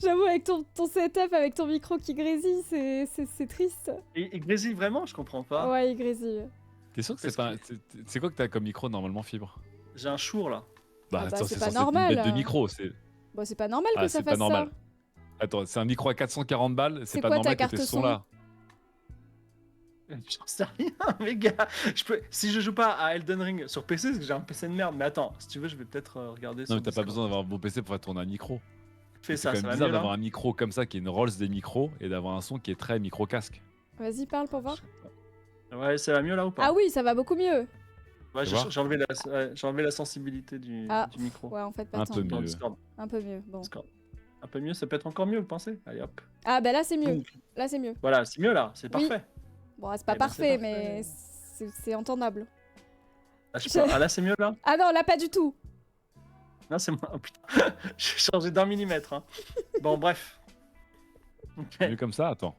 J'avoue, avec ton setup, avec ton micro qui grésille, c'est triste. Et grésille vraiment, je comprends pas. Ouais, il grésille. T'es sûr que c'est Parce pas. C'est quoi que t'as comme micro normalement, Fibre? J'ai un chour là. bah, Attends, c'est c'est pas censé être une normal. bête de micro. Bon, c'est pas normal que Ah, ça c'est fasse pas normal. ça. Attends, c'est un micro à 440 balles. C'est C'est pas quoi normal ta que t'aies carte ce son son-là. J'en sais rien, mes gars. Si je joue pas à Elden Ring sur PC, c'est que j'ai un PC de merde. Mais attends, si tu veux, je vais peut-être regarder Non, sur mais t'as pas Discord. besoin d'avoir un bon PC pour faire tourner un micro. Fais C'est ça, quand ça même va bizarre mieux d'avoir là. un micro comme ça qui est une Rolls des micros et d'avoir un son qui est très micro-casque. Vas-y, parle pour voir. Ouais, ça va mieux là ou pas? Ah oui, ça va beaucoup mieux. Ouais, Tu vois j'ai enlevé la sensibilité du micro. Ouais, en fait, pas Un tant. peu Dans mieux. Discord. Un peu mieux, bon. Discord. Un peu mieux, ça peut être encore mieux, vous pensez? Allez hop. Ah, bah là, c'est mieux. Boum. Là, c'est mieux. Voilà, c'est mieux là, c'est Oui. parfait. Bon, c'est pas Eh ben, parfait, c'est mais c'est entendable. Ah là, c'est mieux là? Ah non, là, pas du tout. Non, c'est moi. Oh, putain. J'ai changé d'un millimètre. Hein. Bon, bref. Ok. Mieux comme ça, attends.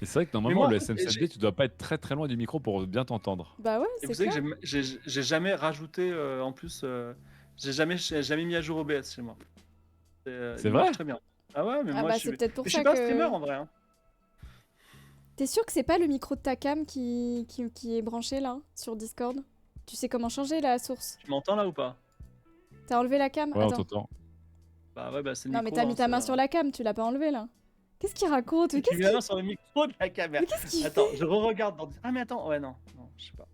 Et c'est vrai que normalement, Mais moi, le en fait, SM7B, tu dois pas être très très loin du micro pour bien t'entendre. Bah ouais, Et c'est vous savez clair. que j'ai jamais rajouté en plus. J'ai jamais mis à jour OBS chez moi. C'est il marche vrai? très bien. Ah ouais, mais Ah moi bah je suis. c'est peut-être pour Mais je ça suis pas un que... streamer en vrai. Hein. T'es sûr que c'est pas le micro de ta cam qui est branché là, sur Discord? Tu sais comment changer la source? Tu m'entends là ou pas? T'as enlevé la cam? Ouais, on Attends. t'entend. Bah ouais, bah c'est le Non mais micro. t'as mis ta hein, main ça- sur la cam, tu l'as pas enlevé là. Qu'est-ce qu'il raconte? J'ai mis la main sur le micro de la caméra. Mais qu'est-ce qu'il Attends, fait? je re-regarde. Ah mais attends, ouais non, je sais pas.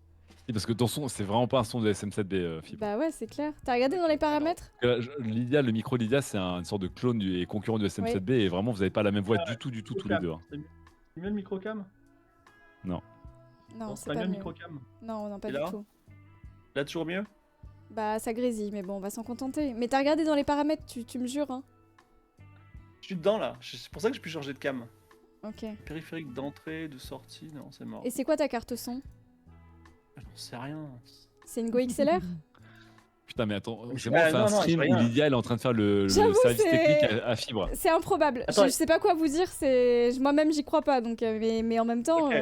Oui, parce que ton son, c'est vraiment pas un son de SM7B, Fibre. Bah ouais, c'est clair. T'as regardé dans les paramètres? Lydia, le micro Lydia, c'est une sorte de clone et concurrent du SM7B et vraiment, vous avez pas la même voix du tout, tous les deux. Hein. C'est mieux le micro cam? Non, c'est pas mieux le mieux. micro cam. Non, pas Et du là tout. Là toujours mieux? Bah ça grésille, mais bon, on va s'en contenter. Mais t'as regardé dans les paramètres, tu me jures, hein? Je suis dedans là. C'est pour ça que j'ai pu changer de cam. Ok. Périphérique d'entrée, de sortie, non, c'est mort. Et c'est quoi ta carte son? J'en sais rien. C'est une Go XLR? Putain, mais attends, Mais c'est moi, on fait non, un non, stream j'ai où rien. Lydia, elle est en train de faire le J'avoue, service c'est- technique à Fibre. C'est improbable. Attends, Je sais pas quoi vous dire, moi-même j'y crois pas, donc mais en même temps, Ok.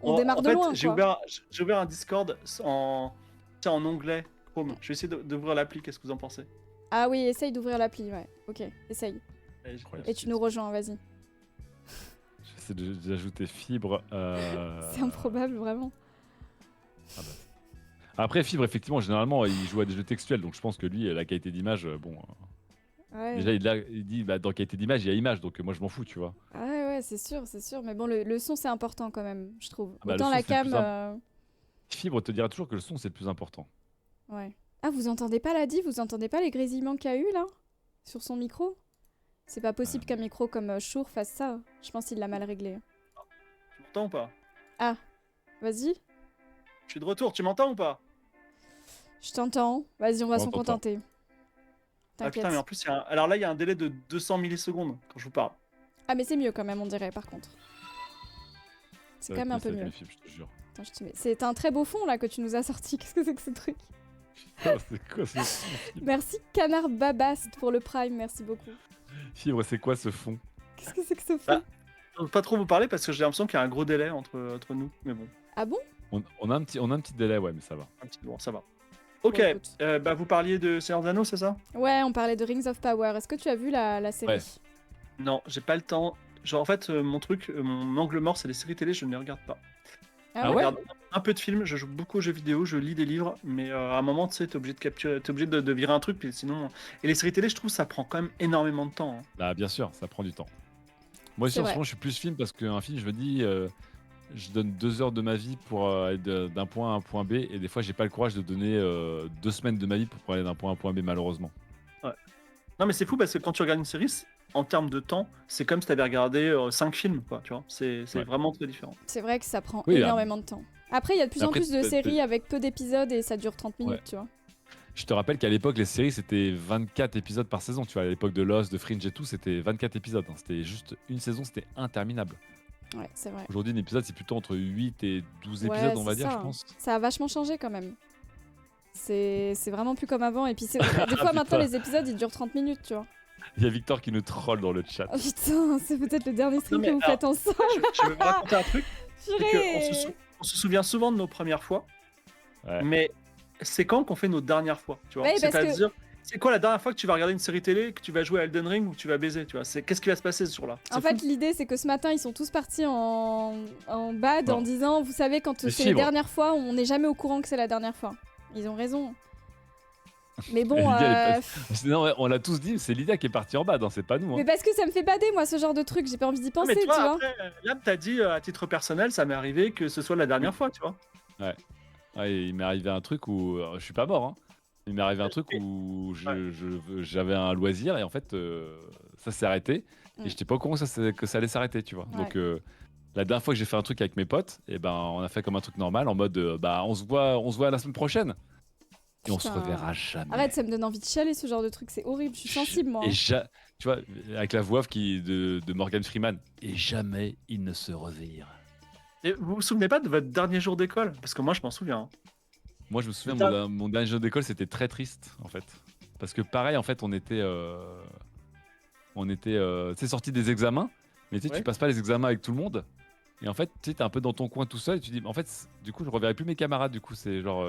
on démarre en de fait, loin j'ai quoi. ouvert un Discord en onglet Chrome. Je vais essayer d'ouvrir l'appli, qu'est-ce que vous en pensez? Ah oui, essaye d'ouvrir l'appli, ouais. Ok, essaye. Allez, Et tu nous rejoins, vas-y. J'essaie d'ajouter Fibre. C'est improbable, vraiment. Après, Fibre, effectivement, généralement, il joue à des jeux textuels, donc je pense que lui, la qualité d'image, bon. Ouais. Déjà, il dit, bah, dans qualité d'image, il y a image, donc moi, je m'en fous, tu vois. Ouais, c'est sûr, c'est sûr. Mais bon, le son c'est important quand même, je trouve. Ah bah, Autant le son, la c'est le plus cam. Fibre te dira toujours que le son, c'est le plus important. Ouais. Ah, vous entendez pas la diff? Vous entendez pas les grésillements qu'il y a eu là? Sur son micro? C'est pas possible qu'un micro comme Shure fasse ça. Je pense qu'il l'a mal réglé. Tu m'entends ou pas? Ah, vas-y. Je suis de retour, tu m'entends ou pas? Je t'entends. Vas-y, on va On s'en t'entend. contenter. Ah T'inquiète. putain, mais en plus, alors là, il y a un délai de 200 millisecondes quand je vous parle. Ah, mais c'est mieux quand même, on dirait, par contre. C'est quand même un peu mieux. Fibre, je te jure. Attends, je te mets- C'est un très beau fond, là, que tu nous as sorti. Qu'est-ce que c'est que ce truc? C'est quoi ce fond, Fibre? Merci, Canard Babast, pour le Prime. Merci beaucoup. Fibre, c'est quoi ce fond? Qu'est-ce que c'est que ce fond? Ah. Je peux pas trop vous parler parce que j'ai l'impression qu'il y a un gros délai entre nous. Mais bon, Ah bon? On a un petit délai, ouais, mais ça va. un petit bon, ça va. Ok, Bon, écoute. bah vous parliez de Seigneur des Anneaux, c'est ça? Ouais, on parlait de Rings of Power. Est-ce que tu as vu la série? Ouais. Non, j'ai pas le temps. Genre en fait, mon truc, mon angle mort, c'est les séries télé, je ne les regarde pas. Ah Je ouais? regarde un peu de films, je joue beaucoup aux jeux vidéo, je lis des livres, mais à un moment, tu sais, t'es obligé de capturer, t'es obligé de virer un truc, puis sinon. Et les séries télé, je trouve, ça prend quand même énormément de temps. Hein. Bah, bien sûr, ça prend du temps. Moi aussi, C'est en ce vrai. moment, je suis plus film parce qu'un film, je me dis, je donne 2 heures de ma vie pour aller d'un point A à un point B, et des fois, j'ai pas le courage de donner 2 semaines de ma vie pour aller d'un point A à un point B, malheureusement. Non, mais c'est fou parce que quand tu regardes une série, en termes de temps, c'est comme si t'avais regardé 5 films, quoi, tu vois. C'est Ouais. vraiment très différent. C'est vrai que ça prend Oui, énormément de temps. Après, il y a de plus en Après, plus de t'as- séries avec peu d'épisodes et ça dure 30 minutes, Ouais. tu vois. Je te rappelle qu'à l'époque, les séries, c'était 24 épisodes par saison. Tu vois, à l'époque de Lost, de Fringe et tout, c'était 24 épisodes. Hein. C'était juste une saison, c'était interminable. Ouais, c'est vrai. Aujourd'hui, un épisode, c'est plutôt entre 8 et 12 Ouais, épisodes, on va c'est dire, ça. je pense. Ça a vachement changé quand même. C'est vraiment plus comme avant. Et puis, des fois, Putain. maintenant, les épisodes, ils durent 30 minutes, tu vois. Il y a Victor qui nous troll dans le chat. Oh putain, c'est peut-être le dernier stream Non, mais que vous alors- faites ensemble. Je vais vous raconter un truc. C'est Purée. on se souvient souvent de nos premières fois, Ouais. mais c'est quand qu'on fait nos dernières fois, tu vois. Ouais, parce que C'est-à-dire, C'est quoi la dernière fois que tu vas regarder une série télé, que tu vas jouer à Elden Ring ou que tu vas baiser, tu vois? Qu'est-ce qui va se passer ce jour-là? En fait, l'idée, c'est que ce matin, ils sont tous partis en bad Non. en disant, vous savez, quand Les c'est la fibres. dernière fois, on n'est jamais au courant que c'est la dernière fois. Ils ont raison. Mais bon, Lydia, elle est Non, ouais, on l'a tous dit, c'est Lydia qui est partie en bas, c'est pas nous. mais Hein. parce que ça me fait bader, moi, ce genre de truc. J'ai pas envie d'y Non, penser, mais tu vois. après, là, t'as dit à titre personnel, ça m'est arrivé que ce soit la dernière fois, tu vois. Ouais, il m'est arrivé un truc où je suis pas mort. Hein. Il m'est arrivé un truc Et- où ouais. j'avais un loisir et en fait ça s'est arrêté Mm. et j'étais pas au courant que ça allait s'arrêter, tu vois. Ouais. Donc la dernière fois que j'ai fait un truc avec mes potes, et ben on a fait comme un truc normal en mode bah on se voit la semaine prochaine et on se Putain. reverra jamais. Arrête, ça me donne envie de chialer, ce genre de truc. C'est horrible, je suis sensible, moi. Et tu vois, avec la voix off de Morgan Freeman, et jamais ils ne se revirent. Et vous vous souvenez pas de votre dernier jour d'école? Parce que moi, je m'en souviens. Hein. Moi, je me souviens, Putain. mon dernier jour d'école, c'était très triste, en fait. Parce que pareil, en fait, on était tu sais, sortis des examens, mais tu sais, Ouais. tu passes pas les examens avec tout le monde. Et en fait, tu sais, t'es un peu dans ton coin tout seul, et tu dis, en fait, du coup, je reverrai plus mes camarades, du coup, c'est genre...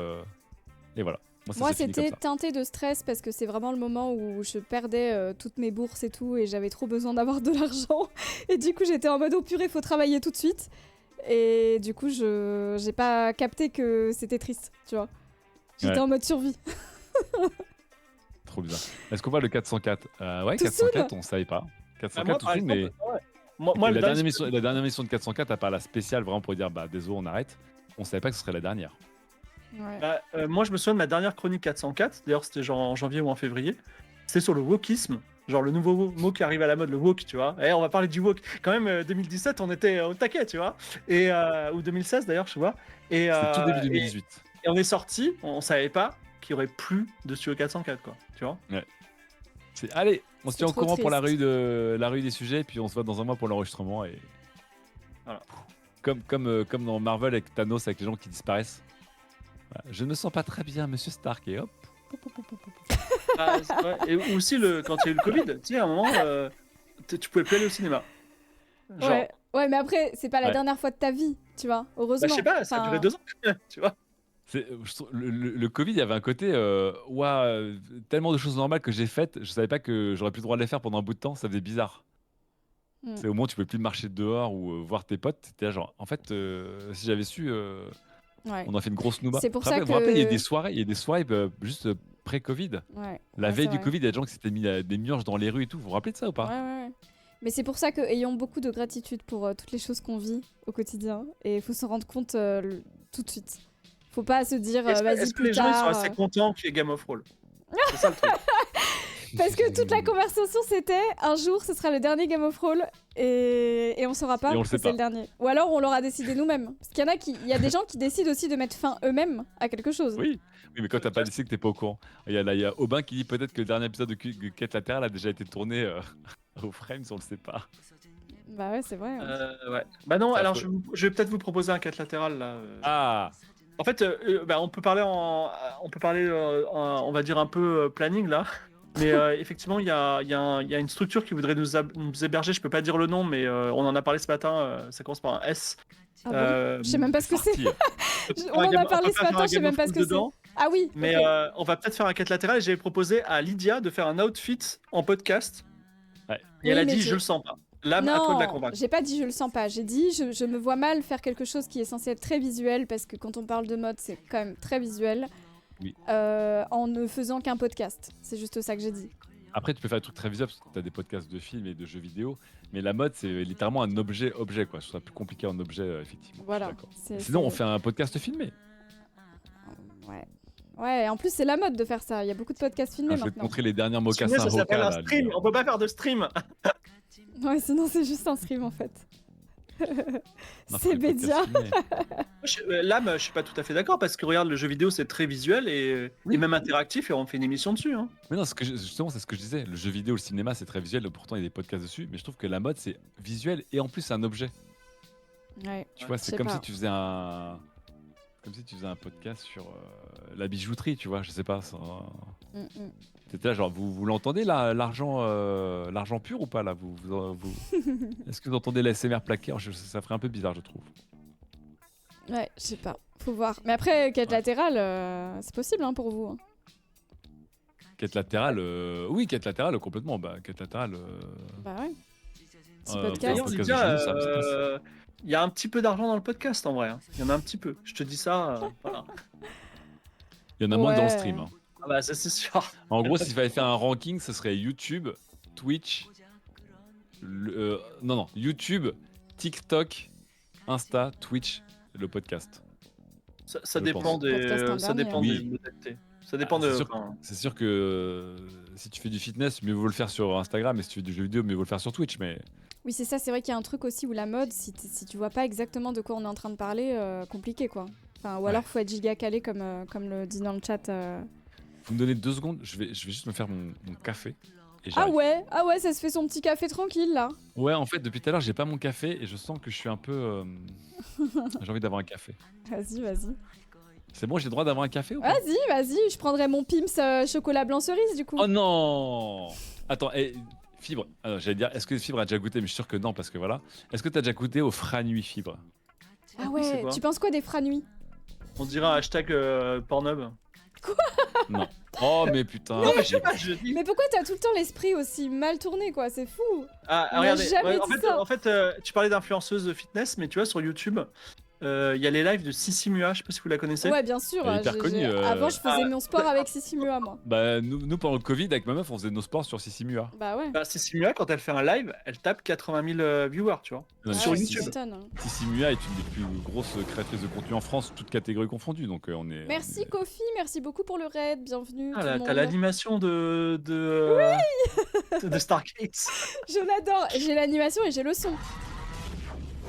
Et voilà. Ça Moi, s'est fini comme c'était ça. teinté de stress parce que c'est vraiment le moment où je perdais toutes mes bourses et tout et j'avais trop besoin d'avoir de l'argent. Et du coup, j'étais en mode oh purée, faut travailler tout de suite. Et du coup, j'ai pas capté que c'était triste, tu vois. J'étais Ouais. en mode survie. Trop bizarre. Est-ce qu'on voit le 404 Ouais, Tout 404, on savait pas. Ah, 404 moi, tout par de suite, mais... exemple, ouais. Moi, Et le dernier- la dernière mission de 404, à part la spéciale, vraiment pour dire, bah désolé, on arrête, on savait pas que ce serait la dernière. Ouais. Bah, moi, je me souviens de ma dernière chronique 404. D'ailleurs, c'était genre en janvier ou en février. C'était sur le wokisme. Genre le nouveau mot qui arrive à la mode, le woke, tu vois. Et on va parler du woke. Quand même, 2017, on était au taquet, tu vois. Et, ou 2016 d'ailleurs, je vois. Et, C'était tout début et 2018. on est sorti, on savait pas qu'il y aurait plus de Studio 404, quoi. Tu vois. Allez, on se C'est tient au trop courant pour la triste. rue des sujets, puis on se voit dans un mois pour l'enregistrement. Et... Voilà. Comme dans Marvel avec Thanos, avec les gens qui disparaissent. Voilà. Je ne me sens pas très bien, monsieur Stark, et hop. Ah, c'est vrai. Et aussi, quand il y a eu le Covid, tu sais, à un moment, tu pouvais plus aller au cinéma. Genre, Ouais, mais après, c'est pas la Ouais. dernière fois de ta vie, tu vois. Heureusement. bah, je sais pas, ça a Enfin, duré 2 ans, tu vois. Je trouve, le Covid, il y avait un côté, ouah, tellement de choses normales que j'ai faites, je savais pas que j'aurais plus le droit de les faire pendant un bout de temps, ça faisait bizarre. Mm. C'est au moins tu pouvais plus marcher dehors ou voir tes potes, c'était là genre, en fait, si j'avais su, Ouais. on a fait une grosse nouba. C'est pour Vous ça vous vous rappelez, il y a que- des soirées juste pré-Covid. Ouais. La Ouais, veille c'est du vrai. Covid, il y a des gens qui s'étaient mis des murges dans les rues et tout. Vous vous rappelez de ça ou pas? Ouais. Mais c'est pour ça que ayons beaucoup de gratitude pour toutes les choses qu'on vit au quotidien. Et il faut s'en rendre compte tout de suite. Faut pas se dire vas-y Est-ce que plus les gens ils sont tard. assez contents qu'il y ait Game of Thrones? C'est ça le truc. Parce que toute la conversation c'était un jour ce sera le dernier Game of Thrones et on saura pas Et on le que sait c'est pas. le dernier. Ou alors on l'aura décidé nous-mêmes. Parce qu'il y a des gens qui décident aussi de mettre fin eux-mêmes à quelque chose. Oui, mais quand t'as pas décidé que t'es pas au courant. Il y a Aubin qui dit peut-être que le dernier épisode de Quête latérale a déjà été tourné au Frames, on le sait pas. Bah ouais, c'est vrai. Ouais. Bah non, C'est alors affreux. je vais peut-être vous proposer un quête latéral là. Ah En fait, bah, on peut parler on va dire un peu planning là. Mais effectivement, il y a une structure qui voudrait nous héberger. Je peux pas dire le nom, mais on en a parlé ce matin. Ça commence par un S. Ah bon Je sais même pas ce que c'est. Parti. On en a parlé ce matin, je sais même pas ce que c'est. dedans. Ah oui. Mais ok. on va peut-être faire un quête latéral. Et j'avais proposé à Lydia de faire un outfit en podcast. Ouais. Et elle Oui, a mais dit je- je le sens pas. Là, à toi de la Non, convaincre. j'ai pas dit je le sens pas. J'ai dit je me vois mal faire quelque chose qui est censé être très visuel parce que quand on parle de mode, c'est quand même très visuel. Oui. En ne faisant qu'un podcast. C'est juste ça que j'ai dit. Après, tu peux faire des trucs très visuels parce que tu as des podcasts de films et de jeux vidéo, mais la mode, c'est littéralement un objet quoi. Je trouve ça plus compliqué en objet, effectivement. Voilà. Je suis d'accord. C'est- Sinon, on c'est- fait un podcast filmé. Ouais. Ouais, en plus, c'est la mode de faire ça. Il y a beaucoup de podcasts filmés Ah, je vais te maintenant. montrer les dernières Sinon, mocassins ça s'appelle Hoka, un là, stream. Lydia. On peut pas faire de stream. Ouais, sinon, c'est juste un stream en fait. Non, C'est des podcasts Bédia. filmés. L'âme, je suis pas tout à fait d'accord parce que regarde, le jeu vidéo c'est très visuel Oui. et même interactif et on fait une émission dessus. Hein. Mais non, justement, c'est ce que je disais. Le jeu vidéo, le cinéma, c'est très visuel. Pourtant, il y a des podcasts dessus. Mais je trouve que la mode, c'est visuel et en plus, c'est un objet. Ouais. Tu vois, je c'est sais comme pas. si tu faisais un. Comme si tu faisais un podcast sur la bijouterie, tu vois. Je sais pas. Mm, mm. T'étais là, genre, vous l'entendez là, l'argent pur ou pas là Est-ce que vous entendez l'ASMR plaqué? Ça ferait un peu bizarre, je trouve. Ouais, je sais pas. Faut voir. Mais après, quête Ouais. latérale, c'est possible hein, pour vous. Hein. Quête latérale, oui, quête latérale, complètement. Bah, quête latérale. Bah ouais. Petit Enfin, podcast. D'ailleurs, podcast de Lydia, génie, ça me stresse. il y a un petit peu d'argent dans le podcast en vrai. Hein. Il y en a un petit peu. Je te dis ça. Voilà. Il y en a moins que dans le Ouais. stream. Hein. Ah bah, ça c'est sûr. En gros, s'il fallait faire un ranking, ce serait YouTube, Twitch, non, YouTube, TikTok, Insta, Twitch, le podcast. Ça Je dépend pense. Podcast en ça dernier, dépend hein. des Oui. modalités. Ça dépend Ah, de. c'est sûr. enfin, C'est sûr que si tu fais du fitness, mieux vaut le faire sur Instagram, et si tu fais du jeu vidéo, mieux vaut le faire sur Twitch. Mais Oui, c'est ça, c'est vrai qu'il y a un truc aussi où la mode, si tu vois pas exactement de quoi on est en train de parler, compliqué quoi. Enfin, ou Ouais. alors faut être giga calé comme le dit dans le chat. vous me donnez 2 secondes, je vais juste me faire mon café. Et Ah j'arrive. ouais, ça se fait son petit café tranquille là. Ouais, en fait, depuis tout à l'heure, j'ai pas mon café et je sens que je suis un peu. J'ai envie d'avoir un café. Vas-y. C'est bon, j'ai le droit d'avoir un café ou pas? Vas-y, je prendrai mon Pim's chocolat blanc cerise du coup. Oh non! Attends, Fibre, alors, j'allais dire, est-ce que Fibre a déjà goûté? Mais je suis sûr que non, parce que voilà. Est-ce que t'as déjà goûté au Franui, Fibre? Ah c'est ouais, quoi tu penses quoi des franuits? On dirait un hashtag Pornhub. Non. Oh, mais putain. Non, mais je sais pas, je dis. Mais pourquoi t'as tout le temps l'esprit aussi mal tourné quoi, c'est fou. Ah, On m'a regardez. jamais en dit fait, ça. en fait tu parlais d'influenceuse de fitness, mais tu vois, sur YouTube, il y a les lives de Sissi Mua. Je sais pas si vous la connaissez. Ouais, bien sûr. Elle est hyper connue, Avant, je faisais Ah, mon sport avec Sissi Mua, moi. Bah, nous, pendant le Covid, avec ma meuf, on faisait nos sports sur Sissimua. Bah ouais. Bah, Sissi Mua, quand elle fait un live, elle tape 80 000 viewers, tu vois. Non, mais sur Ouais, YouTube. tu m'étonnes. Sissimua est une des plus grosses créatrices de contenu en France, toutes catégories confondues. Donc, on est. Merci Kofi, merci beaucoup pour le raid, bienvenue Ah, tout là, le t'as monde. l'animation de Stargate. Je l'adore, j'ai l'animation et j'ai le son.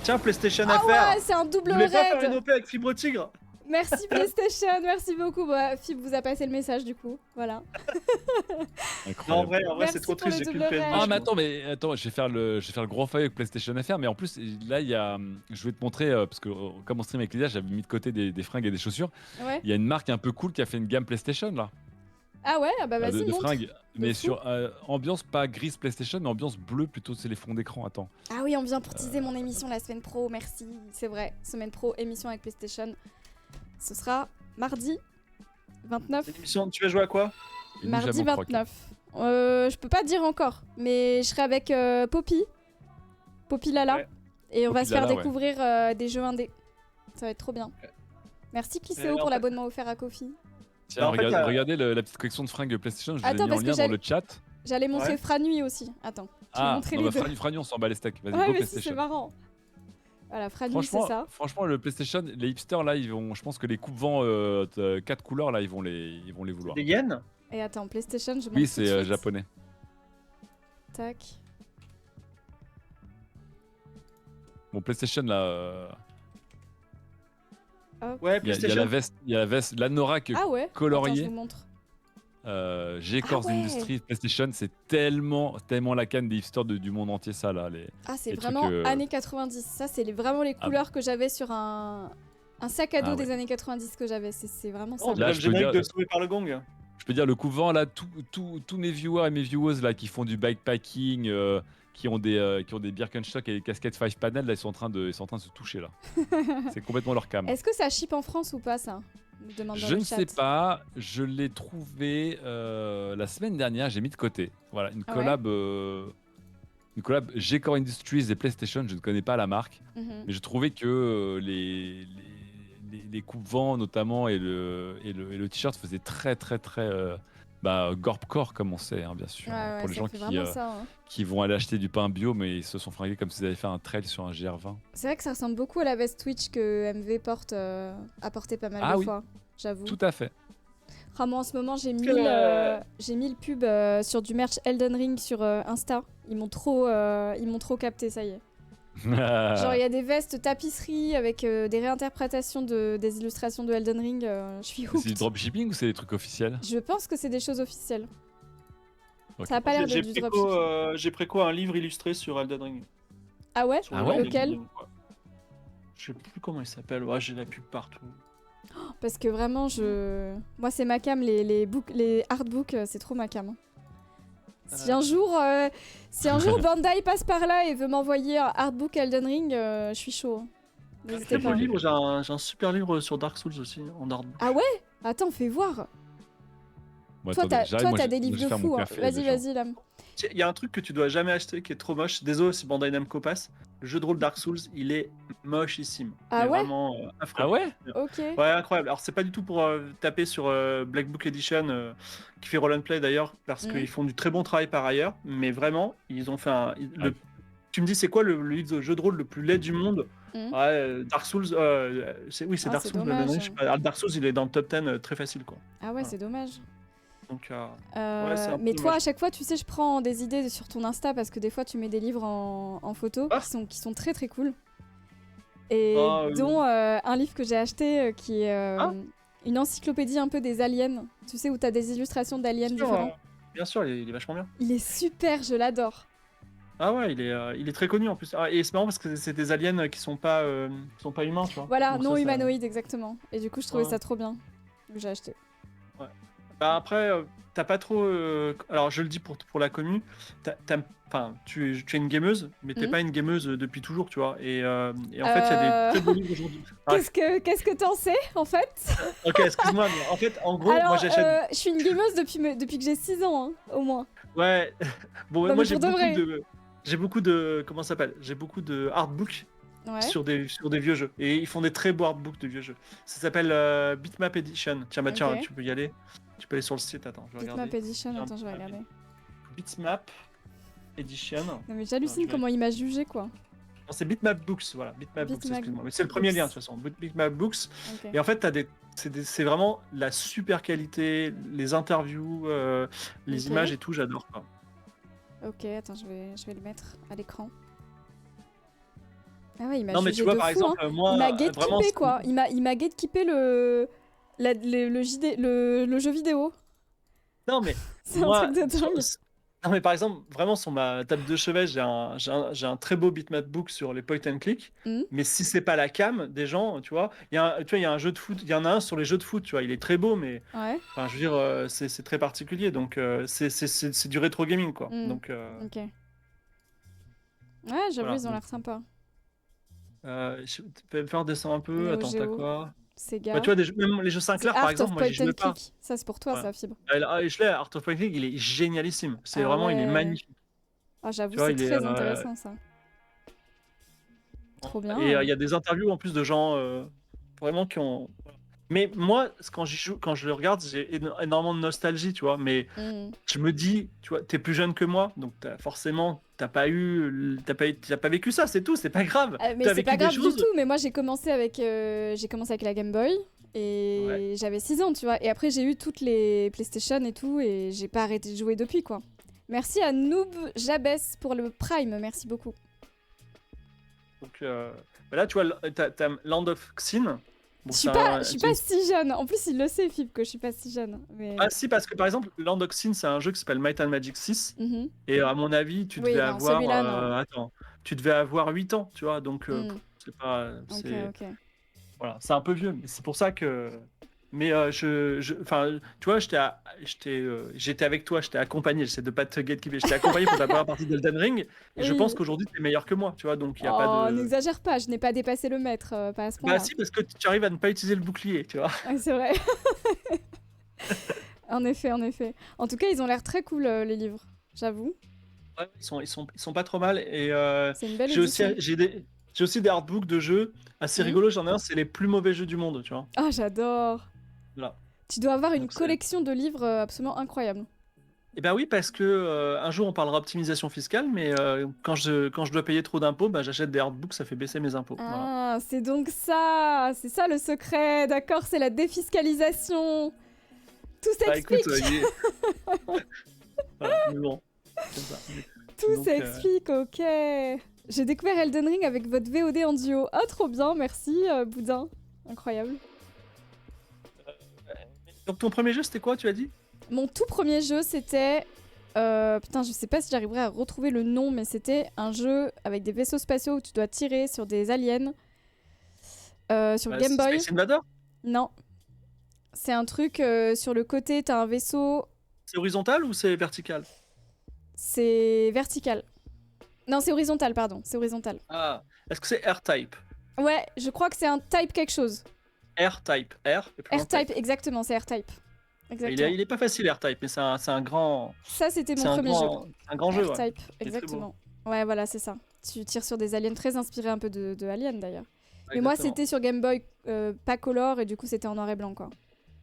Tiens, PlayStation Ah à faire. ouais, c'est un Vous double voulez pas faire une raid. OP avec Fibre Tigre? Merci PlayStation, merci beaucoup. Bah, Fib vous a passé le message du coup, voilà. Non, en Incroyable. vrai, Merci c'est trop pour le triste, j'ai qu'une double PS. raid. Ah, mais attends, je vais faire le gros faille avec PlayStation FR. Mais en plus, là, il y a. Je vais te montrer, parce que comme on stream avec Lydia, j'avais mis de côté des fringues et des chaussures. Ouais. Il y a une marque un peu cool qui a fait une gamme PlayStation là. Ah ouais, bah de vas-y, montre. fringues. Mais fou. sur ambiance pas grise PlayStation, mais ambiance bleue plutôt, c'est les fonds d'écran. Attends. Ah oui, on vient pour teaser mon émission la semaine pro, merci. C'est vrai, semaine pro, émission avec PlayStation. Ce sera mardi 29. L'émission, tu vas jouer à quoi? Et nous, Mardi jamais on croque. 29. Je peux pas dire encore, mais je serai avec Poppy Lala. Ouais. Et on va Poppy se faire Lala, ouais. découvrir des jeux indés. Ça va être trop bien. Merci Kiseo en pour fait- l'abonnement offert à Kofi. Tiens, en fait, regardez la petite collection de fringues PlayStation, je vous ai Attends, mis en parce que lien dans j'allais- le chat. J'allais montrer Ouais. Franui aussi. Attends, je vais Ah, montrer non, les bah, deux. Franny, on s'en bat les steaks. Vas-y, Ouais, go mais si, c'est PlayStation. marrant. Voilà, Franui, c'est ça. Franchement, le PlayStation, les hipsters là, ils vont. Je pense que les coupes-vents 4 couleurs là, ils vont les vouloir. Des yens? Et attends, PlayStation, je montre Oui, tout de c'est suite. japonais. Tac. Bon, PlayStation là, Ouais, il y a PlayStation. la veste, l'anorak Ah ouais. colorié. Attends, je vous montre. G-Corps Ah ouais. Industries, PlayStation, c'est tellement la canne des hipsters du monde entier ça là. Ah, c'est les trucs, vraiment années 90. Ça, c'est vraiment les Ah. couleurs que j'avais sur un sac à dos Ah ouais. des années 90 que j'avais. C'est vraiment ça. Oh, Là, le je peux générique dire- de Sauvé par le Gong. Je peux dire le coupe-vent là, tous mes viewers et mes viewers là qui font du bikepacking, qui ont des Birkenstock et des casquettes 5 panel là, ils sont en train de se toucher là. C'est complètement leur cam. Est-ce que ça ship en France ou pas, ça? On me demande dans Je le ne chat. sais pas, je l'ai trouvé la semaine dernière, j'ai mis de côté. Voilà, une Ah ouais collab G-Core Industries et PlayStation, je ne connais pas la marque, Mhm. mais je trouvais que les coupes-vents notamment et le t-shirt faisaient très Gorpcore comme on sait, hein, bien sûr, Ouais, ouais, pour les ça gens fait vraiment ça. Hein. qui vont aller acheter du pain bio, mais ils se sont fringués comme s'ils avaient fait un trail sur un GR20. C'est vrai que ça ressemble beaucoup à la veste Twitch que MV porte, a porté pas mal Ah de oui. fois, j'avoue. Tout à fait. Ah, moi, en ce moment, j'ai mis, que- j'ai mis le pub sur du merch Elden Ring sur Insta. Ils m'ont trop capté, ça y est. Genre, il y a des vestes tapisserie avec des réinterprétations des illustrations de Elden Ring. Je suis C'est du hooked. dropshipping ou c'est des trucs officiels? Je pense que c'est des choses officielles. Ok. Ça a pas l'air J'ai d'être du dropshipping. j'ai préco un livre illustré sur Elden Ring. Ah ouais Sur Ah le ouais Elden Lequel Ring, ouais. Je sais plus comment il s'appelle. Ouais, j'ai la pub partout. Parce que vraiment, moi, c'est ma cam, les artbooks, c'est trop ma cam. Si un jour Bandai passe par là et veut m'envoyer un artbook Elden Ring, je suis chaud. N'hésitez Très beau pas. livre, j'ai un super livre sur Dark Souls aussi, en art. Ah ouais? Attends, fais voir. Bon, Toi, attendez, j'arrive, moi, t'as je des moi, je livres vais de faire mon fou. Hein. café, les gens. Vas-y, Lame. Il y a un truc que tu dois jamais acheter qui est trop moche. Désolé si Bandai Namco passe. Le jeu de rôle Dark Souls, il est mochissime. Ah Mais ouais? vraiment affreux. Ah ouais? Ok. Ouais, incroyable. Alors, c'est pas du tout pour taper sur Black Book Edition, qui fait roll and play d'ailleurs, parce Mhm. qu'ils font du très bon travail par ailleurs. Mais vraiment, ils ont fait un. Tu me dis, c'est quoi le jeu de rôle le plus laid du monde? Mhm. Ouais, Dark Souls. Oui, c'est Ah, Dark c'est Souls. dommage. Je sais pas. Alors, Dark Souls, il est dans le top 10 très facile, quoi. Ah ouais, Voilà. c'est dommage. Donc, ouais, c'est un peu Mais toi, dommage. à chaque fois, tu sais, je prends des idées sur ton Insta parce que des fois, tu mets des livres en photo Ah. qui sont très très cool. Et Ah, dont un livre que j'ai acheté qui est Ah. une encyclopédie un peu des aliens. Tu sais, où t'as des illustrations d'aliens différents. Bien sûr, il est vachement bien. Il est super, je l'adore. Ah ouais, il est très connu en plus. Ah, et c'est marrant parce que c'est des aliens qui sont pas humains, tu vois. Voilà, Donc non ça, humanoïde, exactement. Et du coup, je trouvais Ouais. ça trop bien. Donc j'ai acheté. Bah après, t'as pas trop. Alors je le dis pour la commu, enfin, tu es une gameuse, mais t'es Mhm. pas une gameuse depuis toujours, tu vois. Et en fait, il y a des très beaux livres aujourd'hui. Ah, Qu'est-ce que t'en sais, en fait? ok, excuse-moi, mais en fait, en gros, Alors, moi j'achète. je suis une gameuse depuis que j'ai 6 ans, hein, au moins. Ouais, bon, Non, moi mais pour de vrai. j'ai beaucoup de. Comment ça s'appelle? J'ai beaucoup de artbooks Ouais. sur des vieux jeux. Et ils font des très beaux artbooks de vieux jeux. Ça s'appelle Bitmap Edition. Tiens, bah tiens, Ok. tu peux y aller. Tu peux aller sur le site, attends, je vais Bitmap regarder. Edition, attends, je vais regarder. Bitmap Edition. Non, mais j'hallucine je vais- comment il m'a jugé, quoi. Non, c'est Bitmap Books, voilà. Bitmap Books, Bitmap excuse-moi. Mais c'est le premier Books. lien, de toute façon. Bitmap Books. Ok. Et en fait, c'est vraiment la super qualité, les interviews, les Ok. images et tout, j'adore. Quoi. Ok, attends, je vais le mettre à l'écran. Ah ouais, il m'a Non, mais jugé tu vois, de par fou, exemple, hein. moi, Il m'a vraiment, gatekeepé, quoi. Il m'a gatekeepé le jeu vidéo. Non, mais C'est moi, un truc de dingue. non, mais par exemple, vraiment, sur ma table de chevet, j'ai un très beau bitmap book sur les point and click. Mhm. Mais si c'est pas la cam des gens, tu vois, il y a un jeu de foot, il y en a un sur les jeux de foot, tu vois, il est très beau, mais Ouais, enfin, je veux dire, c'est très particulier, donc c'est du rétro gaming, quoi. Mhm. Donc, ok. Ouais, j'avoue, voilà. ils ont l'air sympas. Tu peux me faire descendre un peu, Neo attends, t'as Geo, quoi? Sega. Bah, tu vois, même les jeux The Sinclair, par Art exemple, of moi, j'y Point and jouais pas. Click. Ça, c'est pour toi, Ouais. ça, Fibre. Je l'ai, Art of Point and Click, il est génialissime. C'est Ah vraiment, il est ouais. magnifique. Ah, Tu j'avoue, vois, c'est il est. très intéressant, ça. Trop bien. Et il y a des interviews en plus de gens vraiment qui ont. Mais moi, quand j'y joue, quand je le regarde, j'ai énormément de nostalgie, tu vois. Mais Mhm. je me dis, tu vois, t'es plus jeune que moi, donc forcément, t'as pas vécu ça, c'est tout, c'est pas grave. Mais T'as c'est vécu pas des grave du choses. tout, mais moi j'ai commencé avec la Game Boy et Ouais. j'avais 6 ans, tu vois. Et après j'ai eu toutes les PlayStation et tout et j'ai pas arrêté de jouer depuis, quoi. Merci à Noob Jabes pour le Prime, merci beaucoup. Donc bah là, tu vois, t'as Land of Xin. Bon, Je suis pas si jeune. En plus, il le sait, Fib, que je suis pas si jeune. Mais... Ah si, parce que par exemple, Land of Xin, c'est un jeu qui s'appelle Might and Magic 6. Mhm. Et à mon avis, tu Oui, devais non, avoir. celui-là, non. Attends, tu devais avoir 8 ans, tu vois, donc Mm. c'est pas. Ok, ok. Voilà, c'est un peu vieux, mais c'est pour ça que. Mais enfin, tu vois, j'étais avec toi, je t'ai accompagné, j'essaie de pas te gatekeeper, je t'ai accompagné pour ta première partie d'Elden Ring, et je Oui. pense qu'aujourd'hui t'es meilleur que moi, tu vois, donc il y a Oh, pas de. n'exagère pas, je n'ai pas dépassé le maître, pas à ce point-là. Bah si, parce que tu arrives à ne pas utiliser le bouclier, tu vois. Ouais, c'est vrai. En effet, en effet. En tout cas, ils ont l'air très cool, les livres, j'avoue. Ouais, ils sont pas trop mal, et C'est une belle j'ai aussi, édition. j'ai aussi des artbooks de jeux assez Mhm. rigolos, j'en ai un, c'est les plus mauvais jeux du monde, tu vois. Ah, j'adore. Voilà. Tu dois avoir une Donc, collection de livres absolument incroyable. Eh ben oui, parce que un jour on parlera optimisation fiscale, mais quand je dois payer trop d'impôts, bah, j'achète des artbooks, ça fait baisser mes impôts. Voilà. Ah, c'est donc ça. C'est ça le secret, d'accord? C'est la défiscalisation. Tout Bah s'explique. écoute, voilà, mais bon, c'est ça. Tout donc, s'explique, ok. J'ai découvert Elden Ring avec votre VOD en duo. Ah, trop bien, merci, Boudin. Incroyable. Donc ton premier jeu, c'était quoi, tu as dit? Mon tout premier jeu, c'était... putain, je sais pas si j'arriverai à retrouver le nom, mais c'était un jeu avec des vaisseaux spatiaux où tu dois tirer sur des aliens. Sur Game Boy. Space Invader? Non. C'est un truc sur le côté, t'as un vaisseau... C'est horizontal ou c'est vertical? C'est vertical. Non, c'est horizontal, pardon. C'est horizontal. Ah, est-ce que c'est R-Type? Ouais, je crois que c'est un type quelque chose. R-Type, R et puis un R-Type, exactement, c'est R-Type. exactement. Il est pas facile R-Type, mais c'est un grand, Ça, c'était c'est mon premier jeu. un grand jeu. Ouais. R-Type, Il est très beau. exactement. Ouais, voilà, c'est ça. Tu tires sur des aliens très inspirés un peu de Alien d'ailleurs. Ouais, Mais moi, exactement. c'était sur Game Boy, pas color, et du coup, c'était en noir et blanc, quoi.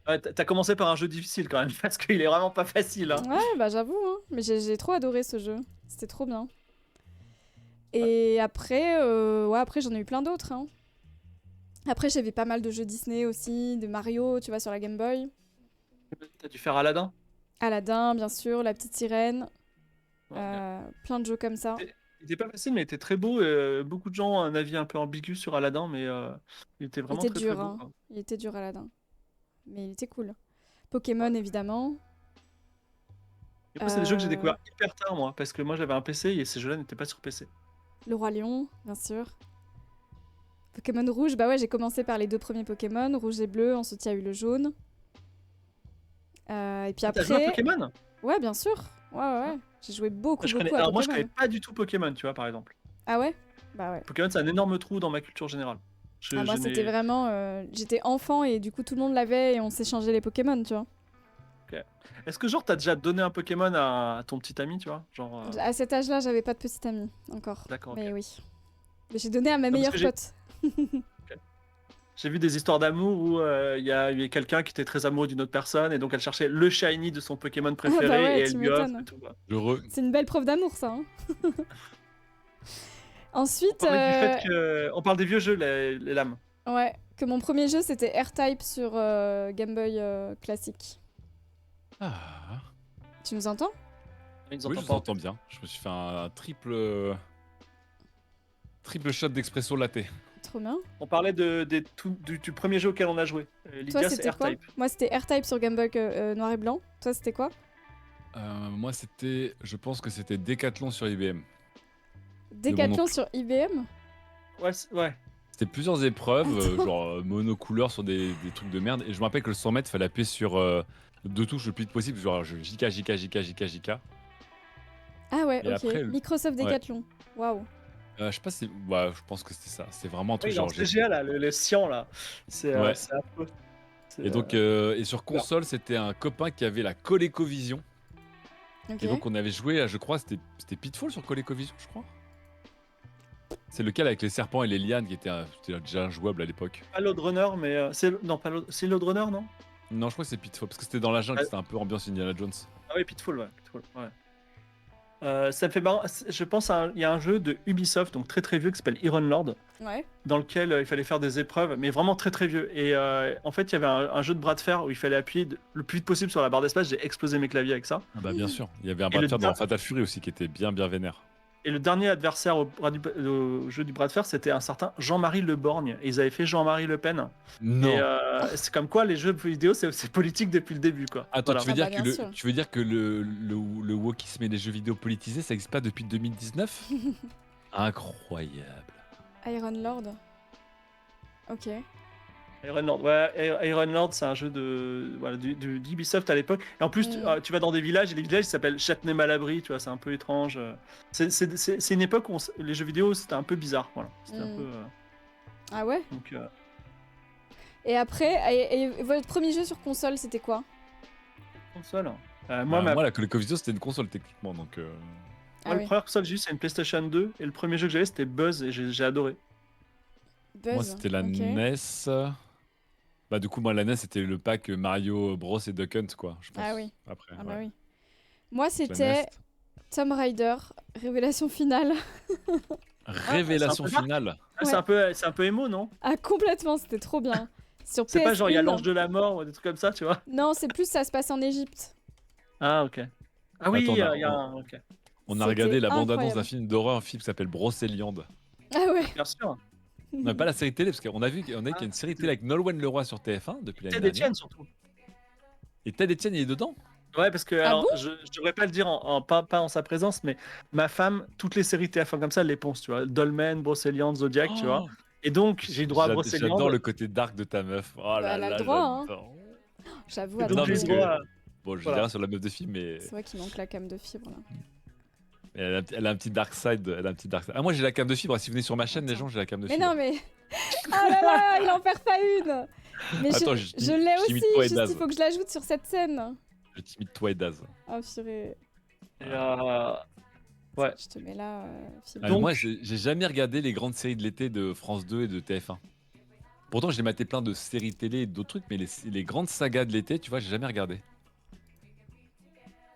Ouais, t'as commencé par un jeu difficile quand même, parce qu'il est vraiment pas facile. Hein. Ouais, bah j'avoue, hein. Mais j'ai trop adoré ce jeu. C'était trop bien. Et après, après j'en ai eu plein d'autres. Hein. Après, j'avais pas mal de jeux Disney aussi, de Mario, tu vois, sur la Game Boy. T'as dû faire Aladdin. Aladdin, bien sûr, La Petite Sirène. Ouais, Plein de jeux comme ça. il était pas facile, mais il était très beau. Beaucoup de gens ont un avis un peu ambigu sur Aladdin, mais il était Il vraiment était très dur, très beau. hein. Quoi. Il était dur, Aladdin. Mais il était cool. Pokémon, évidemment. Et après, c'est des jeux que j'ai Euh, découvert hyper tard, moi, parce que moi j'avais un PC et ces jeux-là n'étaient pas sur PC. Le Roi Lion, bien sûr. Pokémon rouge, bah ouais, j'ai commencé par les 2 premiers Pokémon, rouge et bleu, ensuite il y a eu le jaune. Et puis Ah, t'as joué à après... Pokémon? Ouais, bien sûr. Ouais. J'ai joué beaucoup, Je beaucoup connais... à Alors moi je Pokémon. connais pas du tout Pokémon, tu vois, par exemple. Ah ouais? Bah ouais. Pokémon c'est un énorme trou dans ma culture générale. Moi, Je c'était n'ai- vraiment... J'étais enfant et du coup, tout le monde l'avait et on s'échangeait les Pokémon, tu vois. Ok. Est-ce que genre t'as déjà donné un Pokémon à ton petit ami, tu vois? Genre. À cet âge-là, j'avais pas de petit ami encore. D'accord, ok. Mais oui. Mais j'ai donné à ma Non, meilleure parce que pote. j'ai vu des histoires d'amour où il y avait quelqu'un qui était très amoureux d'une autre personne et donc elle cherchait le shiny de son Pokémon préféré bah ouais, et elle tu lui offre m'étonnes. et tout. Quoi. Heureux. C'est une belle preuve d'amour, ça. Hein. Ensuite, On parlait du fait que... On parle des vieux jeux, les lames. ouais, que mon premier jeu, c'était R-Type sur Game Boy classique. Ah. Tu nous entends? Ils nous Oui, je entendent vous pas. entends bien. Je me suis fait un triple shot d'expresso latte. Trop bien. On parlait du premier jeu auquel on a joué. Toi, Lydia, c'est c'était quoi? R-Type. Moi, c'était R-Type sur Game Boy noir et blanc. Toi, c'était quoi? Moi, je pense que c'était Decathlon sur IBM. Décathlon oncle. sur IBM? Ouais, ouais. C'était plusieurs épreuves, Attends. genre monocouleur sur des trucs de merde. Et je me rappelle que le 100 mètres, fallait appuyer sur 2 touches le plus vite possible. Genre JK, JK, JK, JK, JK. Ah ouais, Et ok. après, Microsoft ouais. Décathlon. Waouh. Je sais pas si. Ouais, je pense que c'était ça. C'est vraiment un truc Oui, dans genre. CGA, là, le cyan, là. C'est Ouais. c'est affreux. C'est, Et donc, et sur console, c'était un copain qui avait la ColecoVision. Ok. Et donc, on avait joué à, je crois, c'était Pitfall sur ColecoVision, je crois. C'est lequel avec les serpents et les lianes qui c'était déjà jouable à l'époque. pas Load Runner, mais non, pas Load... C'est Load Runner, non? Non, je crois que c'est Pitfall, parce que c'était dans la jungle, Ouais. c'était un peu ambiance Indiana Jones. Ah oui, Pitfall, ouais. Pitfall, ouais. Ça me fait marrant. Je pense il y a un jeu de Ubisoft, donc très très vieux, qui s'appelle Iron Lord, Ouais. dans lequel il fallait faire des épreuves, mais vraiment très très vieux. Et en fait, il y avait un jeu de bras de fer où il fallait appuyer le plus vite possible sur la barre d'espace. J'ai explosé mes claviers avec ça. Ah bah bien sûr, il y avait un Et bras de le fer dans dar- Fatal Fury aussi qui était bien vénère. Et le dernier adversaire au jeu du bras de fer, c'était un certain Jean-Marie Le Borgne. Et ils avaient fait Jean-Marie Le Pen. Non. Et c'est comme quoi les jeux vidéo, c'est politique depuis le début, quoi. Attends, Voilà. tu veux dire Ah bah, que bien sûr. tu veux dire que le wokisme et les jeux vidéo politisés, ça n'existe pas depuis 2019? Incroyable. Iron Lord. Ok. Iron Lord, ouais, Iron Lord, c'est un jeu d'Ubisoft à l'époque. Et en plus, tu vas dans des villages, et les villages s'appellent Châtenay-Malabry, tu vois, c'est un peu étrange. C'est une époque où les jeux vidéo, c'était un peu bizarre, voilà. C'était un peu. Ah ouais? Donc, Et après, et votre premier jeu sur console, c'était quoi? console. Moi, la ColecoVision, c'était une console techniquement, donc. Ah Le oui. premier console que j'ai eu, c'est une PlayStation 2. Et le premier jeu que j'avais, c'était Buzz, et j'ai adoré. Buzz. Moi, c'était la ok. NES. Bah, du coup, moi, la NES, c'était le pack Mario Bros et Duck Hunt, quoi, je pense. Ah oui. Après, Ah bah ouais. oui. Moi, La c'était NES. Tomb Raider, révélation finale. Révélation c'est un peu finale. Ah, c'est un peu émo, non? Ah, complètement, c'était trop bien. Sur C'est pas genre il y a PS1. l'ange de la mort ou des trucs comme ça, tu vois? Non, c'est plus ça se passe en Égypte. Ah, ok. Ah oui, Attends, il y a un. Ok. On a C'était regardé la bande-annonce incroyable. d'un film d'horreur, un film qui s'appelle Brocéliande. Ah ouais. Bien sûr. Non, pas la série télé, parce qu'on a vu qu'il y a une série télé avec Nolwenn Leroy sur TF1 depuis l'année Ted dernière. Etienne, surtout. Et Ted Etienne, il est dedans? Ouais, parce que Ah alors, bon je devrais pas le dire pas en sa présence, mais ma femme, toutes les séries TF1 comme ça, elle les ponce, tu vois. Dolmen, Brocéliande, Zodiac, tu vois. Oh, Et donc, j'ai eu droit à j'adore Brocéliande. le côté dark de ta meuf. Oh là elle a là, le droit, hein. j'adore. J'avoue, Et attends. donc, Non, j'ai eu parce droit à... Bon, je Voilà. dirais sur la meuf de film, mais C'est vrai qu'il manque la cam de fibre là. elle a un petit dark side. Ah, moi j'ai la cam de fibre. Si vous venez sur ma chaine, les gens, j'ai la cam de Mais fibre. non, mais. Oh là là, il en perd pas une. Mais Attends, je l'ai t'imite aussi, toi et juste Daz. il faut que je l'ajoute sur cette scène. Je t'imite toi et Daz. Oh purée. Et, Tiens, ouais. je te mets là, Phil. Ah, Donc- moi, j'ai jamais regardé les grandes séries de l'été de France 2 et de TF1. Pourtant, j'ai maté plein de séries télé et d'autres trucs, mais les grandes sagas de l'été, tu vois, j'ai jamais regardé.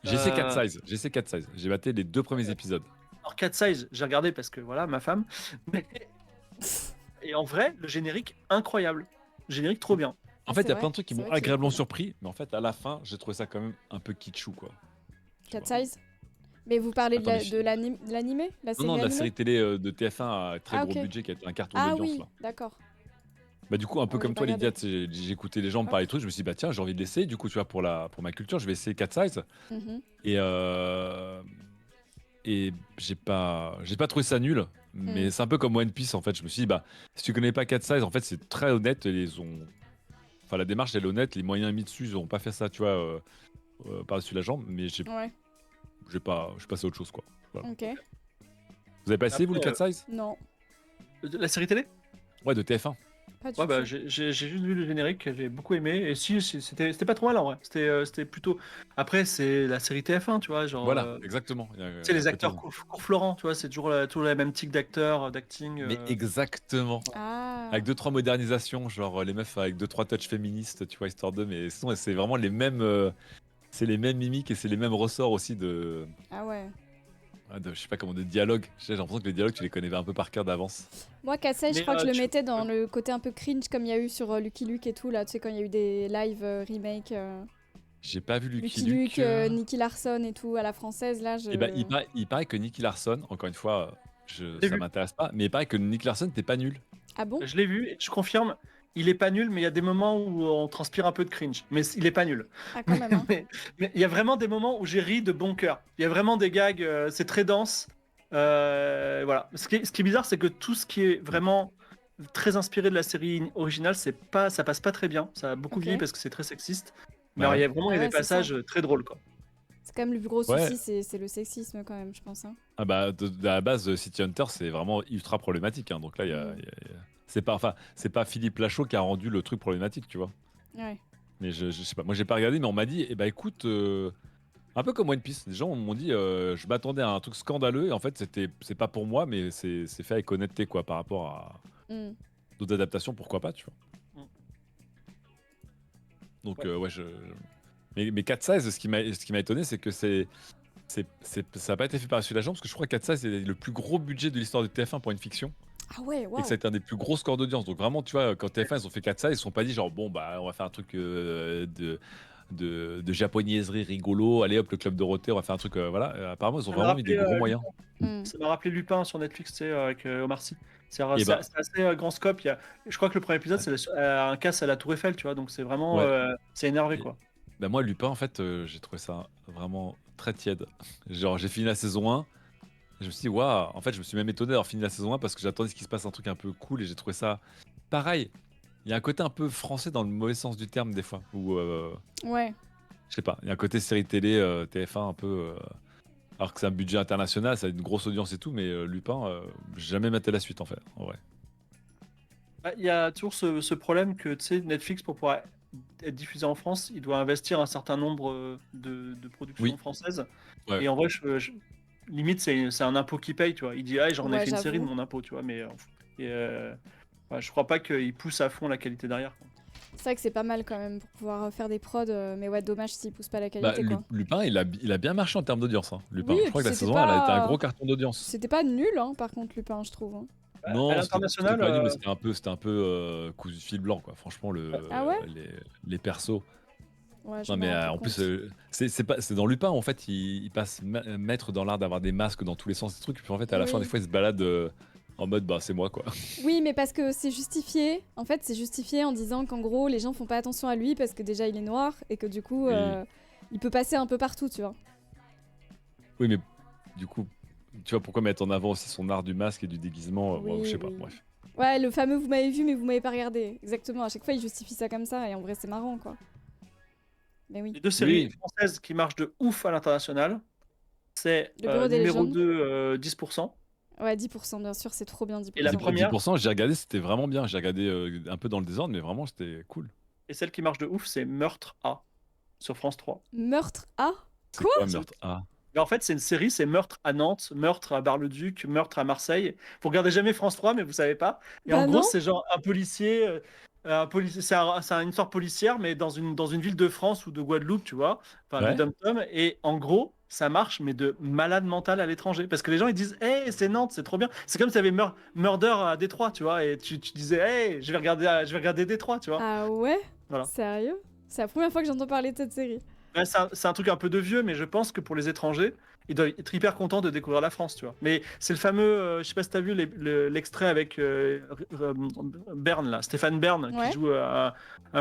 J'ai essayé Cat Euh, Size. J'ai essayé Cat Size. J'ai maté les 2 premiers épisodes. Alors, Cat Size, j'ai regardé parce que voilà, ma femme. Mais- Et en vrai, le générique, incroyable. Générique trop bien. En Ah, fait, c'est il y a vrai, plein de trucs qui c'est m'ont vrai qu'il est agréablement cool. surpris, mais en fait, à la fin, j'ai trouvé ça quand même un peu kitschou, quoi. Tu Cat vois. Size. Mais vous parlez Attends, mais de l'animé? La Non, série non, la animée? série télé de TF1 à très Ah, gros ok. budget qui a été un carton Ah d'audience oui, là. d'accord. Bah du coup, un peu Ah, j'ai comme pas toi, Lydia, regardé. tu sais, j'écoutais les gens me Hop. parler de trucs, je me suis dit, bah tiens, j'ai envie de l'essayer. Du coup, tu vois, pour ma culture, je vais essayer Cat Size. Mhm. Et, j'ai pas trouvé ça nul, mais Mm. c'est un peu comme One Piece en fait. Je me suis dit, bah, si tu connais pas Cat Size, en fait, c'est très honnête. Enfin, la démarche, elle est honnête. Les moyens mis dessus, ils ont pas fait ça, tu vois, par-dessus la jambe, mais Ouais, je suis passé à autre chose, quoi. Voilà. ok. Vous avez pas essayé, vous, le Après, Cat Size? Non, La série télé? Ouais, de TF1. pas du Ouais, bah, tout. j'ai juste vu le générique, j'ai beaucoup aimé. Et si, c'était pas trop mal en vrai. C'était plutôt. Après, c'est la série TF1, tu vois. Genre, Voilà, exactement. Il y a, tu sais, il y a un les côté. acteurs court Florent, tu vois, c'est toujours la même tic d'acteur, d'acting. Mais exactement. Ah, Avec 2-3 modernisations, genre les meufs avec 2-3 touches féministes, tu vois, histoire de. Mais sinon, c'est vraiment les mêmes. C'est les mêmes mimiques et c'est les mêmes ressorts aussi ah ouais. je sais pas comment, de dialogue. J'ai l'impression que les dialogues, tu les connais un peu par cœur d'avance. Moi, Cat Size, je Mais crois que je le tu- mettais dans le côté un peu cringe comme il y a eu sur Lucky Luke et tout, là, tu sais, quand il y a eu des live remake J'ai pas vu Lucky Lucky Luke, Luke. Nicky Larson et tout, à la française, là, Et ben, il paraît que Nicky Larson, encore une fois, l'ai ça vu. m'intéresse pas, mais il paraît que Nicky Larson, t'es pas nul. Ah bon? Je l'ai vu et je confirme, il est pas nul, mais il y a des moments où on transpire un peu de cringe. Mais il est pas nul. Ah, quand même, hein. Mais il y a vraiment des moments où j'ai ri de bon cœur. Il y a vraiment des gags, c'est très dense. Voilà. Ce qui est bizarre, c'est que tout ce qui est vraiment très inspiré de la série originale, ça passe pas très bien. Ça a beaucoup Ok. vieilli parce que c'est très sexiste. Mais Ah alors, il y ouais. a vraiment Ah il y a ouais, des c'est ça. passages très drôles, quoi. C'est quand même le plus gros Ouais. souci, c'est le sexisme, quand même, je pense. Hein. Ah bah, de la base, City Hunter, c'est vraiment ultra problématique. Hein. Donc là, c'est pas Philippe Lachaud qui a rendu le truc problématique, tu vois. Ouais. Mais je sais pas. Moi, j'ai pas regardé, mais on m'a dit, eh bah écoute, un peu comme One Piece. Des gens m'ont dit, je m'attendais à un truc scandaleux, et en fait, c'est pas pour moi, mais c'est fait avec honnêteté, quoi, par rapport à Mm. d'autres adaptations, pourquoi pas, tu vois. Mm. Donc, Ouais. ouais, mais Cat Size, ce qui m'a étonné, c'est que ça n'a pas été fait par dessus la jambe, parce que je crois que Cat Size, c'est le plus gros budget de l'histoire de TF1 pour une fiction. Ah ouais, Et waouh. que ça a été un des plus gros scores d'audience. Donc vraiment, tu vois, quand TF1 ils ont fait 4 ça, ils se sont pas dit genre bon bah on va faire un truc de japonaiserie rigolo. Allez hop le club Dorothée, on va faire un truc voilà. Apparemment ils ont Ça m'a vraiment mis des rappelé, gros moyens. Mm. Ça m'a rappelé Lupin sur Netflix, tu sais, avec Omar Sy. C'est Et bah assez grand scope. Je crois que le premier épisode, ouais. c'est un casse à la Tour Eiffel, tu vois. Donc c'est vraiment, Ouais. c'est énervé, Et- quoi. Bah moi Lupin en fait j'ai trouvé ça vraiment très tiède. Genre j'ai fini la saison 1. Je me suis dit waouh. En fait je me suis même étonné d'avoir fini la saison 1 parce que j'attendais ce qu'il se passe un truc un peu cool et j'ai trouvé ça pareil. Il y a un côté un peu français dans le mauvais sens du terme des fois. Où Ouais. je sais pas, il y a un côté série télé, TF1 un peu. Alors que c'est un budget international, ça a une grosse audience et tout, mais Lupin, j'ai jamais maté la suite en fait, en vrai. Il y a toujours ce problème que, tu sais, Netflix, pour pouvoir être diffusé en France, il doit investir un certain nombre de productions Oui. françaises. Ouais. Et en vrai, limite, c'est un impôt qui paye, tu vois. Il dit, ah, j'en ai Ouais, fait une série de j'avoue. mon impôt, tu vois. Mais ouais, je crois pas qu'il pousse à fond la qualité derrière, quoi. C'est vrai que c'est pas mal quand même pour pouvoir faire des prods, mais ouais, dommage s'ils poussent pas la Bah, qualité, quoi. Lupin, il a bien marché en termes d'audience. Hein, Lupin. Oui, Je et crois puis que la c'était saison 1, elle a été un pas... gros carton d'audience. C'était pas nul, hein, par contre, Lupin, je trouve. Hein. À Non, c'était l'international, pas nul, mais c'était un peu cousu de fil blanc, quoi. Franchement, Ah ouais? les persos. Ouais, je Non, me mais rends pas en plus, compte. c'est dans Lupin, en fait, il passe maître dans l'art d'avoir des masques dans tous les sens, des trucs. Puis en fait, à la fin, Oui. des fois, il se balade en mode, bah, c'est moi, quoi. Oui, mais parce que c'est justifié. En fait, c'est justifié en disant qu'en gros, les gens font pas attention à lui parce que déjà il est noir et que du coup, Oui. il peut passer un peu partout, tu vois. Oui, mais du coup, tu vois pourquoi mettre en avant aussi son art du masque et du déguisement bon, je sais pas, Oui. bref. Ouais, le fameux vous m'avez vu mais vous m'avez pas regardé. Exactement, à chaque fois il justifie ça comme ça et en vrai c'est marrant quoi. Mais oui. les deux séries Oui. françaises qui marchent de ouf à l'international, c'est Le bureau des numéro légendes. 2, 10%, Ouais, 10%, bien sûr, c'est trop bien, 10%. Et la première 10%, j'ai regardé, c'était vraiment bien. J'ai regardé un peu dans le désordre, mais vraiment, c'était cool. et celle qui marche de ouf, c'est Meurtre A sur France 3. Meurtre A? C'est Quoi? quoi, meurtre? Ah. Mais en fait, c'est une série, c'est Meurtre à Nantes, Meurtre à Bar-le-Duc, Meurtre à Marseille. Vous regardez jamais France 3, mais vous savez pas. Et en Bah gros, non. c'est genre un policier, c'est une histoire policière, mais dans une ville de France ou de Guadeloupe, tu vois, enfin de Ouais. dom-tom. Et en gros, ça marche, mais de malade mental à l'étranger. Parce que les gens, ils disent, hey, c'est Nantes, c'est trop bien. C'est comme si tu avais Murder à Détroit, tu vois, et tu disais, hey, je vais regarder Détroit, tu vois. Ah ouais? Voilà. Sérieux? C'est la première fois que j'entends parler de cette série. Ouais, c'est un truc un peu de vieux, mais je pense que pour les étrangers, ils doivent être hyper contents de découvrir la France, tu vois. Mais c'est le fameux, je sais pas si t'as vu l'extrait avec Bern, là, Stéphane Bern, Ouais. qui joue un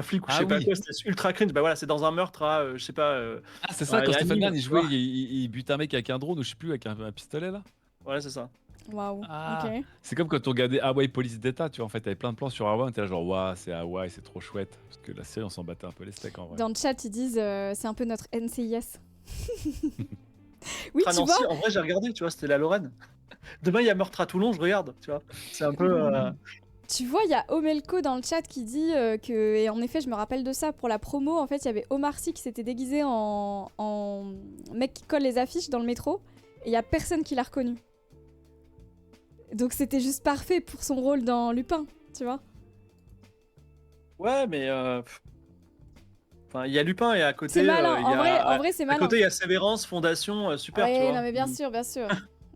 flic ou je Ah sais pas oui. quoi, c'était ultra cringe. Bah voilà, c'est dans un meurtre à, je sais pas, Ah, c'est ça, à quand Stephen Nîmes, Bern, il tu jouait, vois. il bute un mec avec un drone ou je sais plus, avec un pistolet là. Voilà, c'est ça. Waouh. Ah, Ok. c'est comme quand on regardait Hawaii Police d'État, tu vois, en fait, t'avais plein de plans sur Hawaii, on était là genre, waouh, c'est Hawaii, c'est trop chouette. Parce que la série, on s'en battait un peu les steaks en vrai. Dans le chat, ils disent c'est un peu notre NCIS. Oui, Ah tu non, vois? si, en vrai, j'ai regardé, tu vois, c'était la Lorraine. Demain, il y a Meurtre à Toulon, je regarde, tu vois. C'est un peu. Tu vois, il y a Omelko dans le chat qui dit que, et en effet, je me rappelle de ça, pour la promo, en fait, il y avait Omar Sy qui s'était déguisé en mec qui colle les affiches dans le métro, et il y a personne qui l'a reconnu. Donc c'était juste parfait pour son rôle dans Lupin, tu vois. Ouais, mais. Enfin, il y a Lupin et à côté, C'est malin, il y a. en vrai, c'est À malin. côté, il y a Sévérance, Fondation, super, tu Ouais, vois. non mais bien sûr, bien sûr.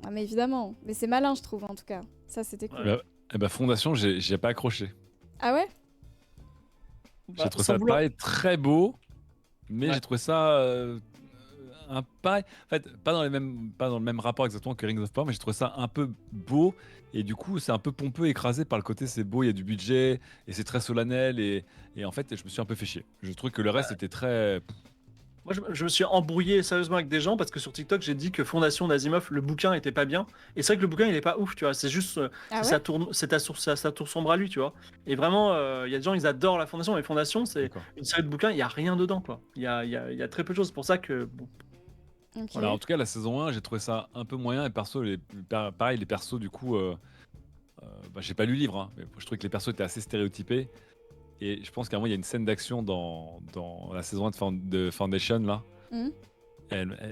Ah, mais évidemment, mais c'est malin, je trouve, en tout cas. Ça, c'était cool. Ouais. Bah, Fondation, j'ai pas accroché. Ah ouais? Bah, J'ai trouvé sans ça vouloir. pareil très beau, mais Ouais. j'ai trouvé ça un pareil. En fait, pas dans le même rapport exactement que Rings of Power, mais j'ai trouvé ça un peu beau. Et du coup, c'est un peu pompeux, écrasé par le côté c'est beau, il y a du budget, et c'est très solennel. Et en fait, je me suis un peu fait chier. Je trouve que le reste était très. Moi, je me suis embrouillé sérieusement avec des gens parce que sur TikTok, j'ai dit que Fondation d'Asimov, le bouquin était pas bien. Et c'est vrai que le bouquin, il est pas ouf, tu vois. C'est juste, Ah c'est ouais? sa tour sombre à lui, tu vois. Et vraiment, il y a des gens, ils adorent la Fondation, mais Fondation, c'est D'accord. une série de bouquins, il y a rien dedans, quoi. Il y a très peu de choses. C'est pour ça que, bon, Ok. Voilà, en tout cas, la saison 1, j'ai trouvé ça un peu moyen. Et perso, pareil, les persos, du coup, bah, j'ai pas lu le livre, hein, mais je trouvais que les persos étaient assez stéréotypés. Et je pense qu'à un moment, il y a une scène d'action dans la saison 1 de Foundation, là. Mhm.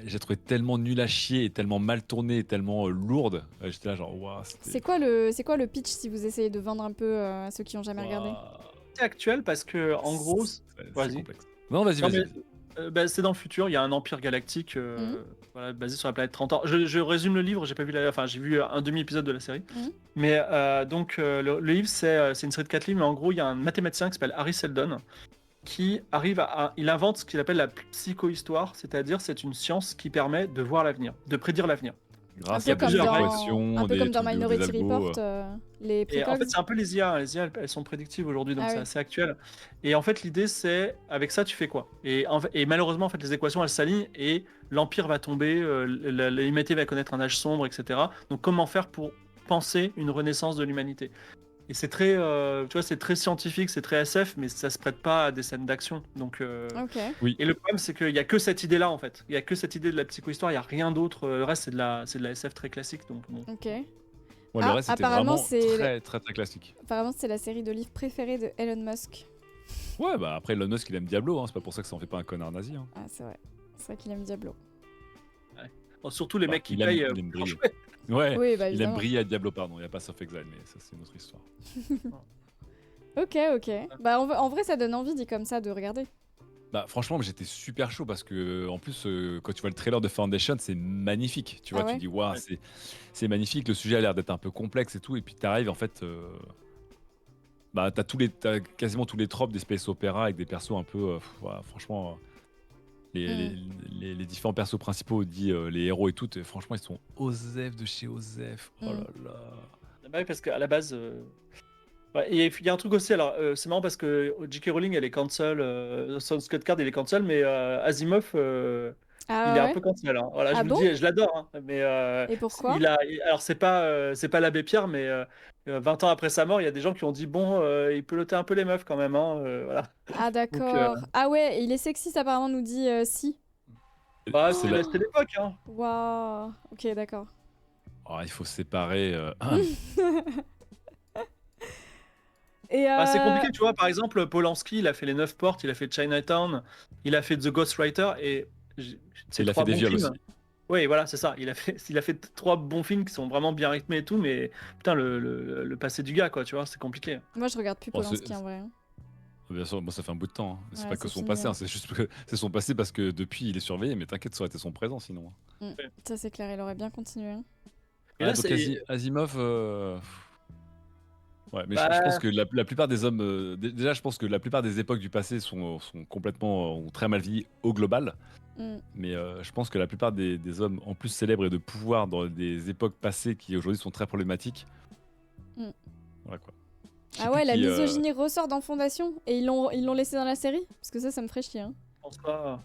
J'ai trouvé tellement nul à chier, et tellement mal tournée, et tellement lourde. J'étais là, genre, waouh, C'est quoi le pitch si vous essayez de vendre un peu à ceux qui ont jamais regardé? c'est actuel parce que, en gros, C'est vas-y. complexe. Non, vas-y, Non, vas-y. mais, bah, c'est dans le futur, il y a un empire galactique Mhm. voilà, basé sur la planète 30 ans. Je résume le livre, j'ai pas vu enfin j'ai vu un demi-épisode de la série. Mhm. Mais donc le livre c'est une série de 4 livres, mais en gros il y a un mathématicien qui s'appelle Harry Seldon qui arrive il invente ce qu'il appelle la psychohistoire, c'est-à-dire c'est une science qui permet de voir l'avenir, de prédire l'avenir. Grâce Un à peu comme des dans- équations, un peu des comme dans trucs des Minority algos, Report, les Et en précogs. fait, c'est un peu les IA. Les IA, elles sont prédictives aujourd'hui, donc Ah c'est oui. assez actuel. Et en fait, l'idée, c'est avec ça, tu fais quoi? Et malheureusement, en fait, les équations, elles s'alignent et l'Empire va tomber, l'humanité va connaître un âge sombre, etc. Donc, comment faire pour penser une renaissance de l'humanité? Et c'est très, tu vois, c'est très scientifique, c'est très SF, mais ça se prête pas à des scènes d'action. Donc, Ok. Oui. et le problème, c'est qu'il y a que cette idée-là, en fait. Il y a que cette idée de la psychohistoire. Il y a rien d'autre. Le reste, c'est de la SF très classique. Donc, bon. Ok. Ouais, le Ah, reste, c'était apparemment, vraiment c'est- très, très, très classique. Apparemment, c'est la série de livres préférée de Elon Musk. Ouais, bah après, Elon Musk, il aime Diablo, hein, c'est pas pour ça que ça en fait pas un connard nazi. Hein. Ah, c'est vrai. C'est vrai qu'il aime Diablo. Bon, surtout les Bah, mecs qui il aime- payent il aime pour briller. jouer. Ouais, Oui, bah il aime évidemment. briller à Diablo, pardon. Il n'y a pas Soft Exile, mais ça, c'est une autre histoire. Ok, ok. Bah en vrai, ça donne envie dit comme ça de regarder. Bah, franchement, j'étais super chaud parce que, en plus, quand tu vois le trailer de Foundation, c'est magnifique. Tu vois, Ah ouais? tu dis, waouh, Ouais. c'est magnifique. Le sujet a l'air d'être un peu complexe et tout. Et puis, t'arrives, en fait, bah, t'as quasiment tous les tropes des space opéra avec des persos un peu, voilà, franchement, les différents persos principaux, dit les héros et tout, franchement, ils sont Osef de chez Osef. Oh là là. Bah oui, parce qu'à la base. Ouais, et il y a un truc aussi, alors c'est marrant parce que J.K. Rowling elle est cancel, son Scott Card il est cancel, mais Asimov Ah il est un ouais? peu cancel. Hein. Voilà, Ah je vous bon? le dis, je l'adore, hein, mais Et pourquoi? alors c'est pas l'abbé Pierre, mais 20 ans après sa mort, il y a des gens qui ont dit bon, il pelotait un peu les meufs quand même, hein, voilà. Ah Donc d'accord. Ah ouais, il est sexiste apparemment, nous dit si. bah, C'est la... c'était l'époque, hein. Waouh. Ok, d'accord. Oh, il faut séparer. Et Bah, c'est compliqué, tu vois. Par exemple, Polanski, il a fait Les Neuf Portes, il a fait Chinatown, il a fait The Ghostwriter, et c'est Il a fait trois des bons viols films. aussi. Oui, voilà, c'est ça. Il a fait trois bons films qui sont vraiment bien rythmés et tout, mais putain, le passé du gars, quoi, tu vois, c'est compliqué. moi, je regarde plus Bon, Polanski en vrai. bien sûr, moi ça fait un bout de temps, hein. C'est Ouais, pas que c'est son fini, passé, hein. hein, c'est juste que c'est son passé parce que depuis il est surveillé, mais t'inquiète, ça aurait été son présent sinon. Ça, c'est clair, il aurait bien continué, hein. Et Ouais, là, donc c'est. Asimov. Ouais, mais je pense Bah, que la plupart des hommes. Déjà, je pense que la plupart des époques du passé sont complètement. Ont très mal vieilli au global. Mm. Mais je pense que la plupart des hommes, en plus célèbres et de pouvoir dans des époques passées qui aujourd'hui sont très problématiques. Mm. Voilà quoi. Je sais Ah plus ouais, la qui, misogynie ressort dans Fondation et ils l'ont laissé dans la série? Parce que ça me ferait chier, hein. je pense pas.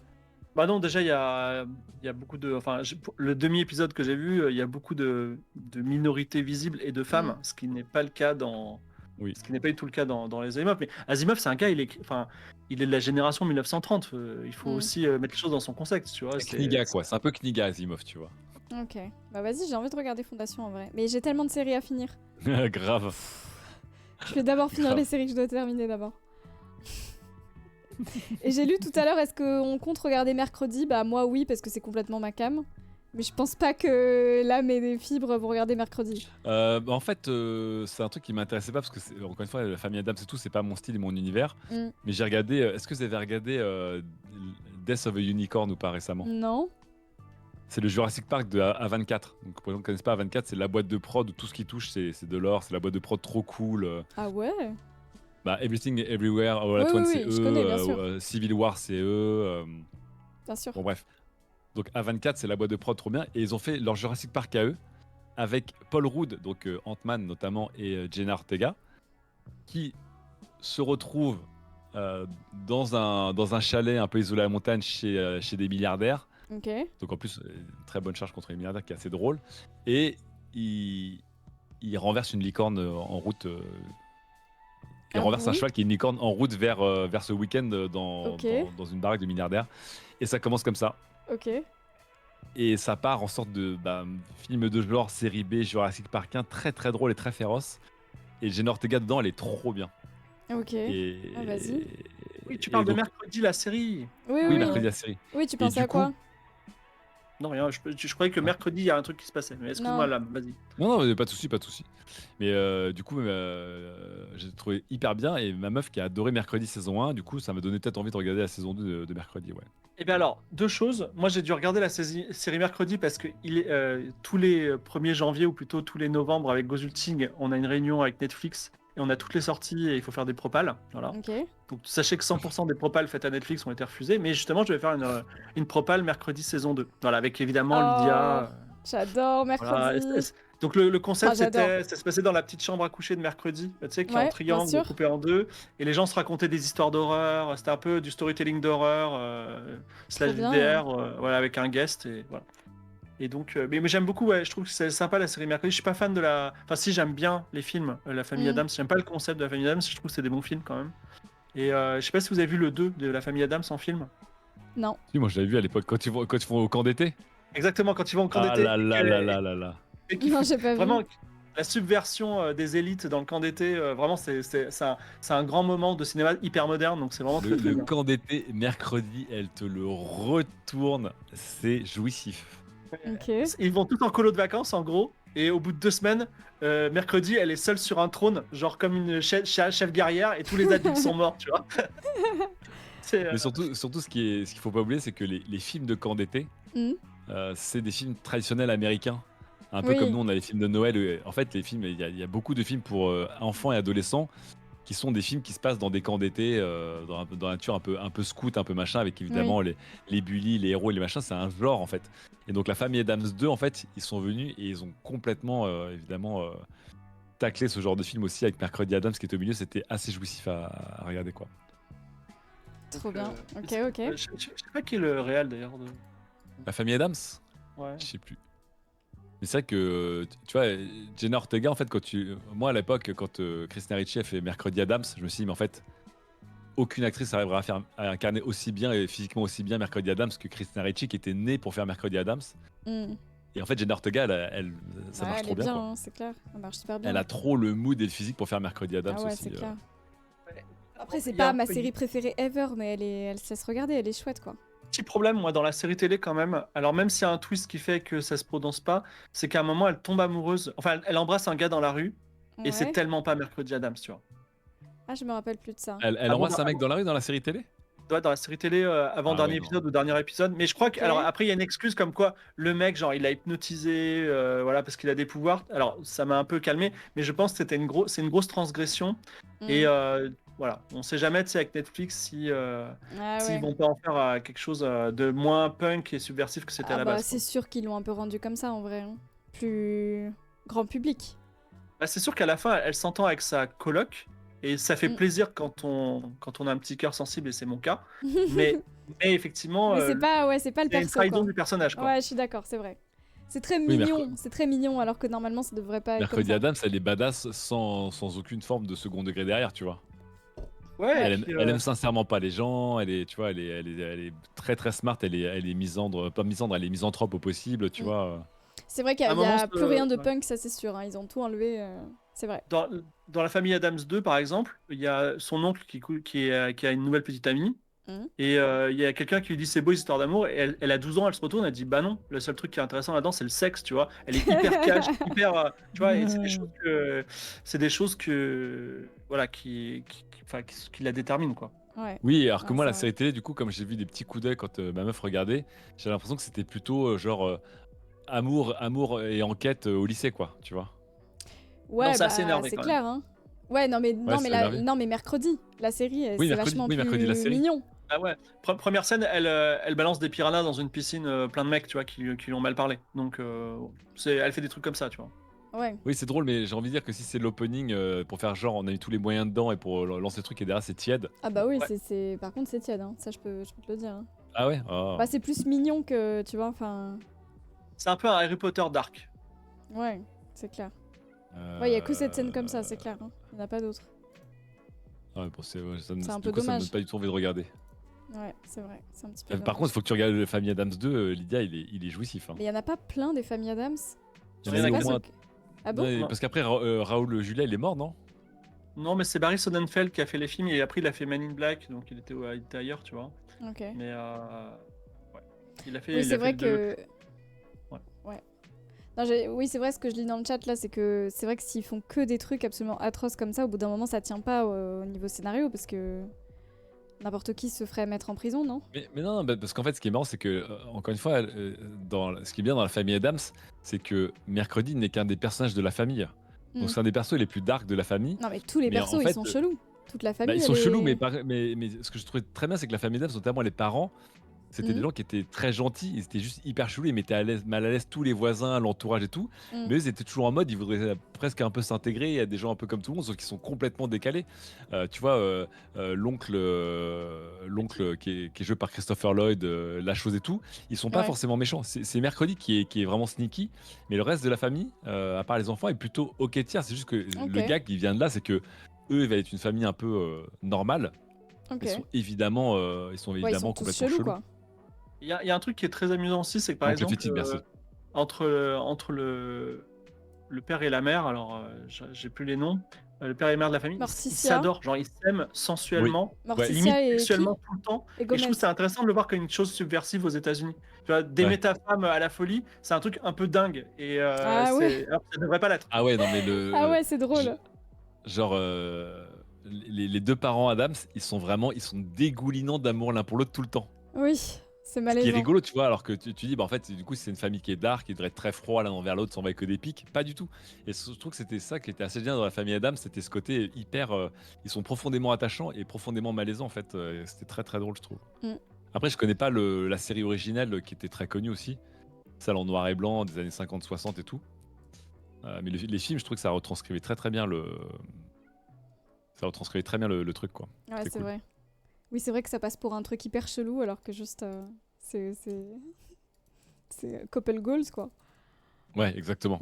Bah non, déjà, il y a beaucoup de. Enfin, le demi-épisode que j'ai vu, il y a beaucoup de minorités visibles et de femmes, ce qui n'est pas le cas dans. Oui. Ce qui n'est pas du tout le cas dans les Asimov. Mais Asimov, c'est un gars, enfin, il est de la génération 1930. Il faut Mm. aussi mettre les choses dans son contexte, tu vois. C'est Kniga quoi, c'est un peu Kniga Asimov, tu vois. Ok. Bah vas-y, j'ai envie de regarder Fondation en vrai. Mais j'ai tellement de séries à finir. Grave. Je vais d'abord finir Grave. les séries que je dois terminer d'abord. Et j'ai lu tout à l'heure, est-ce qu'on compte regarder mercredi? Bah moi oui, parce que c'est complètement ma cam. Mais je pense pas que l'âme et des fibres vont regarder mercredi. En fait, c'est un truc qui m'intéressait pas parce que, encore une fois, la famille Adams et tout, c'est pas mon style et mon univers. Mm. Mais j'ai regardé. Est-ce que vous avez regardé Death of a Unicorn ou pas récemment? Non. C'est le Jurassic Park de A24. Donc, pour les gens qui ne connaissent pas A24, c'est la boîte de prod où tout ce qui touche, c'est de l'or. C'est la boîte de prod trop cool. Ah ouais? Bah, Everything Everywhere All at Oui, Once, oui, c'est oui, je connais, bien sûr. Civil War, c'est eux. Bien sûr. Bon, bref. Donc, A24, c'est la boîte de prod trop bien. Et ils ont fait leur Jurassic Park à eux avec Paul Rudd, donc Ant-Man notamment, et Jenna Ortega, qui se retrouvent dans un chalet un peu isolé à la montagne chez des milliardaires. Ok. Donc en plus, une très bonne charge contre les milliardaires qui est assez drôle. Et il renverse une licorne en route. Il Ah renverse un oui. cheval qui est une licorne en route vers ce week-end Ok. dans une baraque de milliardaires. Et ça commence comme ça. Ok. Et ça part en sorte de film de genre, série B, Jurassic Park 1, très très drôle et très féroce. Et Jenna Ortega dedans, elle est trop bien. Ok. Et, Ah, vas-y. Oui, tu et parles de donc- mercredi, la série. Oui, Oui, oui. mercredi la série. Oui, tu pensais du à quoi? coup- Non, rien, je croyais que mercredi, il y a un truc qui se passait. Mais excuse-moi, Non. là, vas-y. Non, non, pas de souci, pas de souci. Mais du coup, j'ai trouvé hyper bien. Et ma meuf qui a adoré Mercredi saison 1, du coup, ça m'a donné peut-être envie de regarder la saison 2 de Mercredi, ouais. Eh bien alors, deux choses. Moi, j'ai dû regarder la série mercredi parce que tous les 1er janvier, ou plutôt tous les novembre, avec Gozulting, on a une réunion avec Netflix et on a toutes les sorties et il faut faire des propals. Voilà. Ok. Donc sachez que 100% des propals faites à Netflix ont été refusés. Mais justement, je vais faire une propale mercredi saison 2. Voilà, avec évidemment Oh, Lydia. J'adore Voilà. mercredi. Donc le concept, Ah, j'adore. ça se passait dans la petite chambre à coucher de mercredi, tu sais, qui est Ouais, en bien triangle, sûr. coupé en deux, et les gens se racontaient des histoires d'horreur. C'était un peu du storytelling d'horreur slash bien. JDR, voilà, avec un guest et voilà. Et donc, mais j'aime beaucoup, ouais, je trouve que c'est sympa la série mercredi. Je suis pas fan de la, enfin si j'aime bien les films, la famille Adams. J'aime pas le concept de la famille Adams. Je trouve que c'est des bons films quand même. Et je sais pas si vous avez vu le 2 de la famille Adams en film. Non. Si, moi, je l'avais vu à l'époque quand ils vont au camp d'été. Exactement, quand ils vont au camp Ah d'été. là là là là là là. Et qui Non, fout- j'ai pas vu. vraiment la subversion des élites dans le camp d'été, vraiment c'est un grand moment de cinéma hyper moderne, donc c'est vraiment très très Le bien. camp d'été, mercredi, elle te le retourne. C'est jouissif. Ok. Ils vont tous en colo de vacances en gros, et au bout de 2 semaines, mercredi elle est seule sur un trône, genre comme une chef guerrière, et tous les adultes sont morts, tu vois. C'est, Mais surtout ce qu'il faut pas oublier, c'est que les films de camp d'été, Hmm. c'est des films traditionnels américains. Un peu Oui. comme nous, on a les films de Noël. En fait, les films, il y a beaucoup de films pour enfants et adolescents qui sont des films qui se passent dans des camps d'été, dans la nature un peu scout, un peu machin, avec évidemment les bullies, les héros et les machins. C'est un genre en fait. Et donc la famille Adams 2, en fait, ils sont venus et ils ont complètement, évidemment, taclé ce genre de film aussi avec Mercredi Adams qui est au milieu. C'était assez jouissif à regarder quoi. Trop bien. Ok, ok. je sais pas qui est le réal d'ailleurs. La famille Adams, Ouais. je sais plus. Mais c'est vrai que, tu vois, Jenna Ortega, en fait, moi à l'époque, quand Christina Ricci a fait Mercredi Adams, je me suis dit, mais en fait, aucune actrice arrivera à incarner aussi bien et physiquement aussi bien Mercredi Adams que Christina Ricci, qui était née pour faire Mercredi Adams. Hmm. Et en fait, Jenna Ortega, ça Ouais, marche elle trop est bien, bien, quoi. hein, c'est clair. Elle marche super bien. Elle a trop le mood et le physique pour faire Mercredi Adams Ah ouais, aussi. c'est clair. Ouais. Après, c'est Il y a pas un ma série préférée ever, mais elle se laisse regarder, elle est chouette, quoi. petit problème, moi, dans la série télé, quand même. Alors, même s'il y a un twist qui fait que ça se prononce pas, c'est qu'à un moment, elle tombe amoureuse. Enfin, elle embrasse un gars dans la rue, et c'est Ouais. tellement pas Mercredi Adams, tu vois. Ah, je me rappelle plus de ça. Elle Avant, embrasse un mec dans la rue dans la série télé? dans la série télé, Ah ouais, avant-dernier non. épisode ou dernier épisode. Mais je crois que. Ok. Alors, après, il y a une excuse comme quoi le mec, genre, il a hypnotisé, voilà, parce qu'il a des pouvoirs. Alors, ça m'a un peu calmé, mais je pense que c'est une grosse transgression. Et Hmm. voilà, on sait jamais, tu sais, avec Netflix, si, Ah s'ils ouais. vont pas en faire quelque chose de moins punk et subversif que c'était à Ah la bah, base, quoi. c'est sûr qu'ils l'ont un peu rendu comme ça, en vrai. Hein. Plus grand public. Bah, c'est sûr qu'à la fin, elle s'entend avec sa coloc, et ça fait Mm. plaisir quand on a un petit cœur sensible, et c'est mon cas. Mais, mais effectivement, Mais c'est pas le c'est une perso, trahison quoi. du personnage, quoi. Ouais, je suis d'accord, c'est vrai. C'est très Oui, mignon, c'est très mignon, alors que normalement, ça devrait pas être comme Mercredi ça. Adams, elle est badass sans aucune forme de second degré derrière, tu vois. Ouais, et Elle puis, aime sincèrement pas les gens, tu vois, elle est très très smart, elle est misandre, pas misandre, elle est misanthrope au possible, tu Mm. vois. C'est vrai qu'il à un y a moment, plus rien de ouais. punk, ça c'est sûr. Hein. Ils ont tout enlevé, c'est vrai. Dans la famille Adams 2, par exemple, il y a son oncle qui a une nouvelle petite amie. Mhm. Et il y a quelqu'un qui lui dit c'est beau, histoire d'amour. Et elle a 12 ans, elle se retourne, elle dit bah non, le seul truc qui est intéressant là-dedans, c'est le sexe, tu vois. Elle est hyper cash, hyper. Tu vois, et c'est des choses que. Voilà, enfin, qui la déterminent, quoi. Ouais. Oui, alors que Ouais, moi, c'est la vrai. série télé, du coup, comme j'ai vu des petits coups d'œil quand ma meuf regardait, j'ai l'impression que c'était plutôt genre amour et enquête au lycée, quoi, tu vois. Non, Ouais, c'est assez bah énervé c'est quand même. clair. Hein. Ouais, non mais Ouais, c'est énervé. non mais mercredi, la série, c'est vachement mercredi, la plus série. mignon. Ah ouais. Première scène, elle balance des piranhas dans une piscine plein de mecs, tu vois, qui lui ont mal parlé. Donc, elle fait des trucs comme ça, tu vois. Ouais. Oui, c'est drôle, mais j'ai envie de dire que si c'est l'opening pour faire genre on a eu tous les moyens dedans et pour lancer le truc et derrière c'est tiède. Ah bah oui, Ouais. c'est par contre c'est tiède. Hein. Ça je peux te le dire. Hein. Ah ouais. Oh. Bah c'est plus mignon que tu vois. Enfin. C'est un peu un Harry Potter dark. Ouais, c'est clair. Ouais, y a que cette scène comme ça, c'est clair. Hein. Y en a pas d'autres. Ouais, bon, ça C'est un du peu coup, ça me dommage. donne pas du tout envie de regarder. Ouais, c'est vrai. C'est un petit peu. Par dommage. contre, il faut que tu regardes Famille Adams 2, Lydia, il est jouissif. Hein. Mais y en a pas plein des familles Adams. Il y en a sais au pas moins- ce que- Ah bon? Ouais, Non. parce qu'après, Raoul Julia, il est mort, non? Non, mais c'est Barry Sonnenfeld qui a fait les films et après il a fait Man in Black, donc il était ailleurs, tu vois. Ok. Mais ouais. Il a fait. Oui, il c'est a vrai fait que. Ouais. Ouais. Non, oui, c'est vrai, ce que je lis dans le chat là, c'est que c'est vrai que s'ils font que des trucs absolument atroces comme ça, au bout d'un moment, ça tient pas au niveau scénario parce que n'importe qui se ferait mettre en prison, non? Mais non, bah, parce qu'en fait, ce qui est marrant, c'est que, encore une fois, ce qui est bien dans la famille Adams, c'est que Mercredi n'est qu'un des personnages de la famille. Donc, Mm. c'est un des persos les plus dark de la famille. Non, mais tous les Mais persos, en ils fait, sont chelous. Toute la famille, Ils sont elle est- chelous, mais ce que je trouvais très bien, c'est que la famille Adams, notamment les parents, c'était des Mhm. gens qui étaient très gentils, ils étaient juste hyper chelous, ils mettaient mal à l'aise tous les voisins, l'entourage et tout. Mm. Mais eux, ils étaient toujours en mode, ils voudraient presque un peu s'intégrer. Il y a des gens un peu comme tout le monde, sauf qu'ils sont complètement décalés. Tu vois, l'oncle qui est joué par Christopher Lloyd, la chose et tout, ils sont pas Ouais. forcément méchants. C'est Mercredi qui est vraiment sneaky, mais le reste de la famille, à part les enfants, est plutôt ok tiers. C'est juste que le Ok. gars qui vient de là, c'est que eux, ils va être une famille un peu normale. Ok. Ils sont évidemment, Ouais, ils sont tous complètement chelous, chelous. quoi. Il y a un truc qui est très amusant aussi, c'est que par Oncle exemple, Fétique, merci. entre le père et la mère, alors j'ai plus les noms, le père et la mère de la famille, ils Morticia. s'adorent, genre ils s'aiment sensuellement, Morticia limite et qui? sexuellement tout le temps. Et Et je Gomez. trouve que c'est intéressant de le voir comme une chose subversive aux États-Unis. Tu vois, d'aimer Ouais. ta femme à la folie, c'est un truc un peu dingue. Et Ah ouais. alors que ça devrait pas l'être. Ah ouais, non mais Ah ouais, c'est drôle. genre les deux parents Adams, ils sont dégoulinants d'amour l'un pour l'autre tout le temps. Oui, c'est Ce qui est malaisant. rigolo, tu vois, alors que tu dis, bah en fait, du coup, c'est une famille qui est dark, qui devrait être très froid l'un envers l'autre, sans va que des pics. Pas du tout. Et je trouve que c'était ça qui était assez bien dans la famille Adams, c'était ce côté hyper. Ils sont profondément attachants et profondément malaisants, en fait. C'était très très drôle, je trouve. Mm. Après, je connais pas la série originale qui était très connue aussi, celle en noir et blanc des années 50-60 et tout. Mais les films, je trouve que ça retranscrivait très très bien le. Ça retranscrivait très bien le truc, quoi. Ouais, C'était c'est cool. vrai. Oui, c'est vrai que ça passe pour un truc hyper chelou alors que juste c'est couple goals quoi. Ouais, exactement.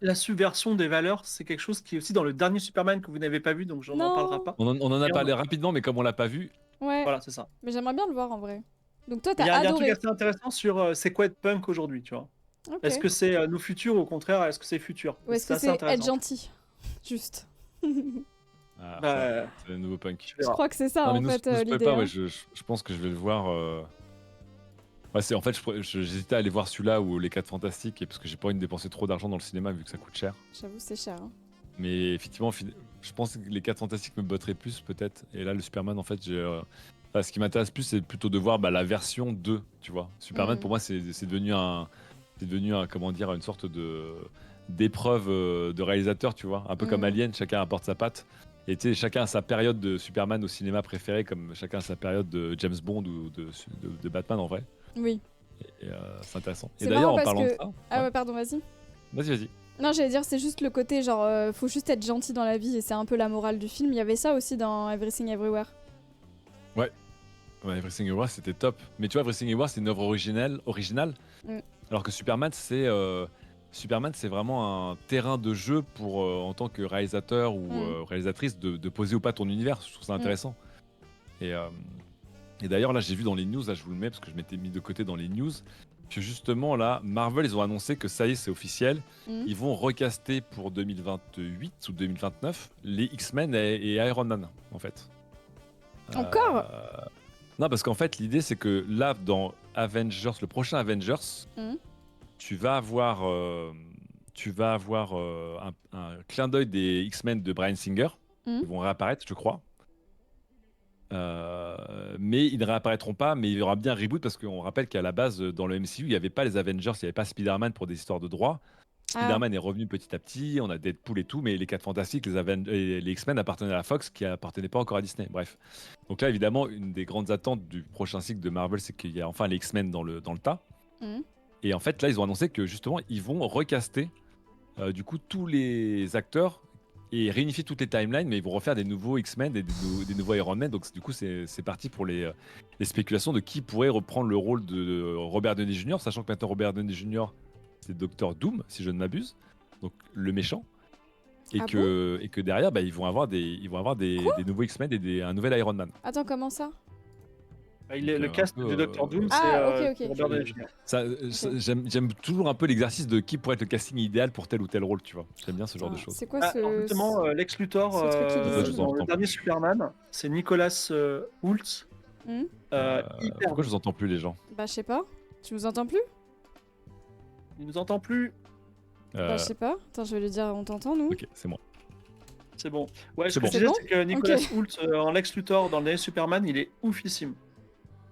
La subversion des valeurs, c'est quelque chose qui est aussi dans le dernier Superman que vous n'avez pas vu, donc j'en Non. parlera pas. On en a Et parlé rapidement, mais comme on l'a pas vu, Ouais. Voilà, c'est ça. Mais j'aimerais bien le voir en vrai. Donc toi Il y t'as a un truc adoré. assez intéressant sur c'est quoi être punk aujourd'hui, tu vois. Ok. Est-ce que c'est nos futurs ou au contraire, est-ce que c'est futur? Ou est-ce C'est que assez c'est être intéressant. gentil? Juste. Ah, Bah, c'est le nouveau punk. tu Je verras. crois que c'est ça Non, mais en nous, fait nous spoil l'idée. pas, Hein. ouais, je pense que je vais le voir. Ouais, en fait, j'hésitais à aller voir celui-là ou Les 4 Fantastiques, parce que j'ai pas envie de dépenser trop d'argent dans le cinéma vu que ça coûte cher. J'avoue, c'est cher. Hein. Mais effectivement, je pense que Les 4 Fantastiques me botteraient plus, peut-être. Et là, le Superman, en fait, enfin, ce qui m'intéresse plus, c'est plutôt de voir la version 2, tu vois. Superman, Mm. pour moi, c'est devenu comment dire, une sorte d'épreuve de réalisateur, tu vois. Un peu comme Mm. Alien, chacun apporte sa patte. Et tu sais, chacun a sa période de Superman au cinéma préféré, comme chacun a sa période de James Bond ou de Batman, en vrai. Oui. Et c'est intéressant. Et C'est d'ailleurs, marrant en parce parlant de que. ça... Ah ouais. ouais, pardon, vas-y. Vas-y. Non, j'allais dire, c'est juste le côté genre, faut juste être gentil dans la vie et c'est un peu la morale du film. Il y avait ça aussi dans Everything Everywhere. Ouais, Everything Everywhere, c'était top. Mais tu vois, Everything Everywhere, c'est une œuvre originale. Mm. Alors que Superman, c'est vraiment un terrain de jeu pour, en tant que réalisateur ou réalisatrice, de poser ou pas ton univers. Je trouve ça intéressant. Et d'ailleurs, là, j'ai vu dans les news, là, je vous le mets parce que je m'étais mis de côté dans les news, que justement, là, Marvel, ils ont annoncé que ça y est, c'est officiel. Mm. Ils vont recaster pour 2028 ou 2029 les X-Men et Iron Man, en fait. Encore Non, parce qu'en fait, l'idée, c'est que là, dans Avengers, le prochain Avengers, Mm. tu vas avoir un clin d'œil des X-Men de Bryan Singer. Mm. Ils vont réapparaître, je crois. Mais ils ne réapparaîtront pas, mais il y aura bien un reboot parce qu'on rappelle qu'à la base, dans le MCU, il n'y avait pas les Avengers, il n'y avait pas Spider-Man pour des histoires de droit. Spider-Man est revenu petit à petit, on a Deadpool et tout, mais les 4 Fantastiques, les X-Men appartenaient à la Fox qui appartenait pas encore à Disney. Bref. Donc là, évidemment, une des grandes attentes du prochain cycle de Marvel, c'est qu'il y a enfin les X-Men dans le tas. Mm. Et en fait, là, ils ont annoncé que justement, ils vont recaster du coup tous les acteurs et réunifier toutes les timelines, mais ils vont refaire des nouveaux X-Men et des nouveaux Iron Man. Donc du coup, c'est parti pour les spéculations de qui pourrait reprendre le rôle de Robert Downey Jr., sachant que maintenant Robert Downey Jr., c'est Docteur Doom, si je ne m'abuse, donc le méchant. Et, que derrière, ils vont avoir des nouveaux X-Men et un nouvel Iron Man. Attends, comment ça? Le cast du Docteur Doom, Ah, c'est ok. Robert Downey Jr. J'aime toujours un peu l'exercice de qui pourrait être le casting idéal pour tel ou tel rôle, tu vois. J'aime bien ce genre de choses. C'est quoi Justement, Lex Luthor, ce truc qu'il disait, dans le dernier Superman, c'est Nicolas Hoult. Mm. Pourquoi je vous entends plus, les gens? Bah, je sais pas. Tu nous entends plus? Il nous entend plus. Bah, je sais pas. Attends, je vais lui dire, on t'entend, nous? Ok, c'est moi. C'est bon. Ouais, ce C'est que bon. je disais, C'est bon c'est que Nicolas Ok. Hoult en Lex Luthor dans le dernier Superman, il est oufissime.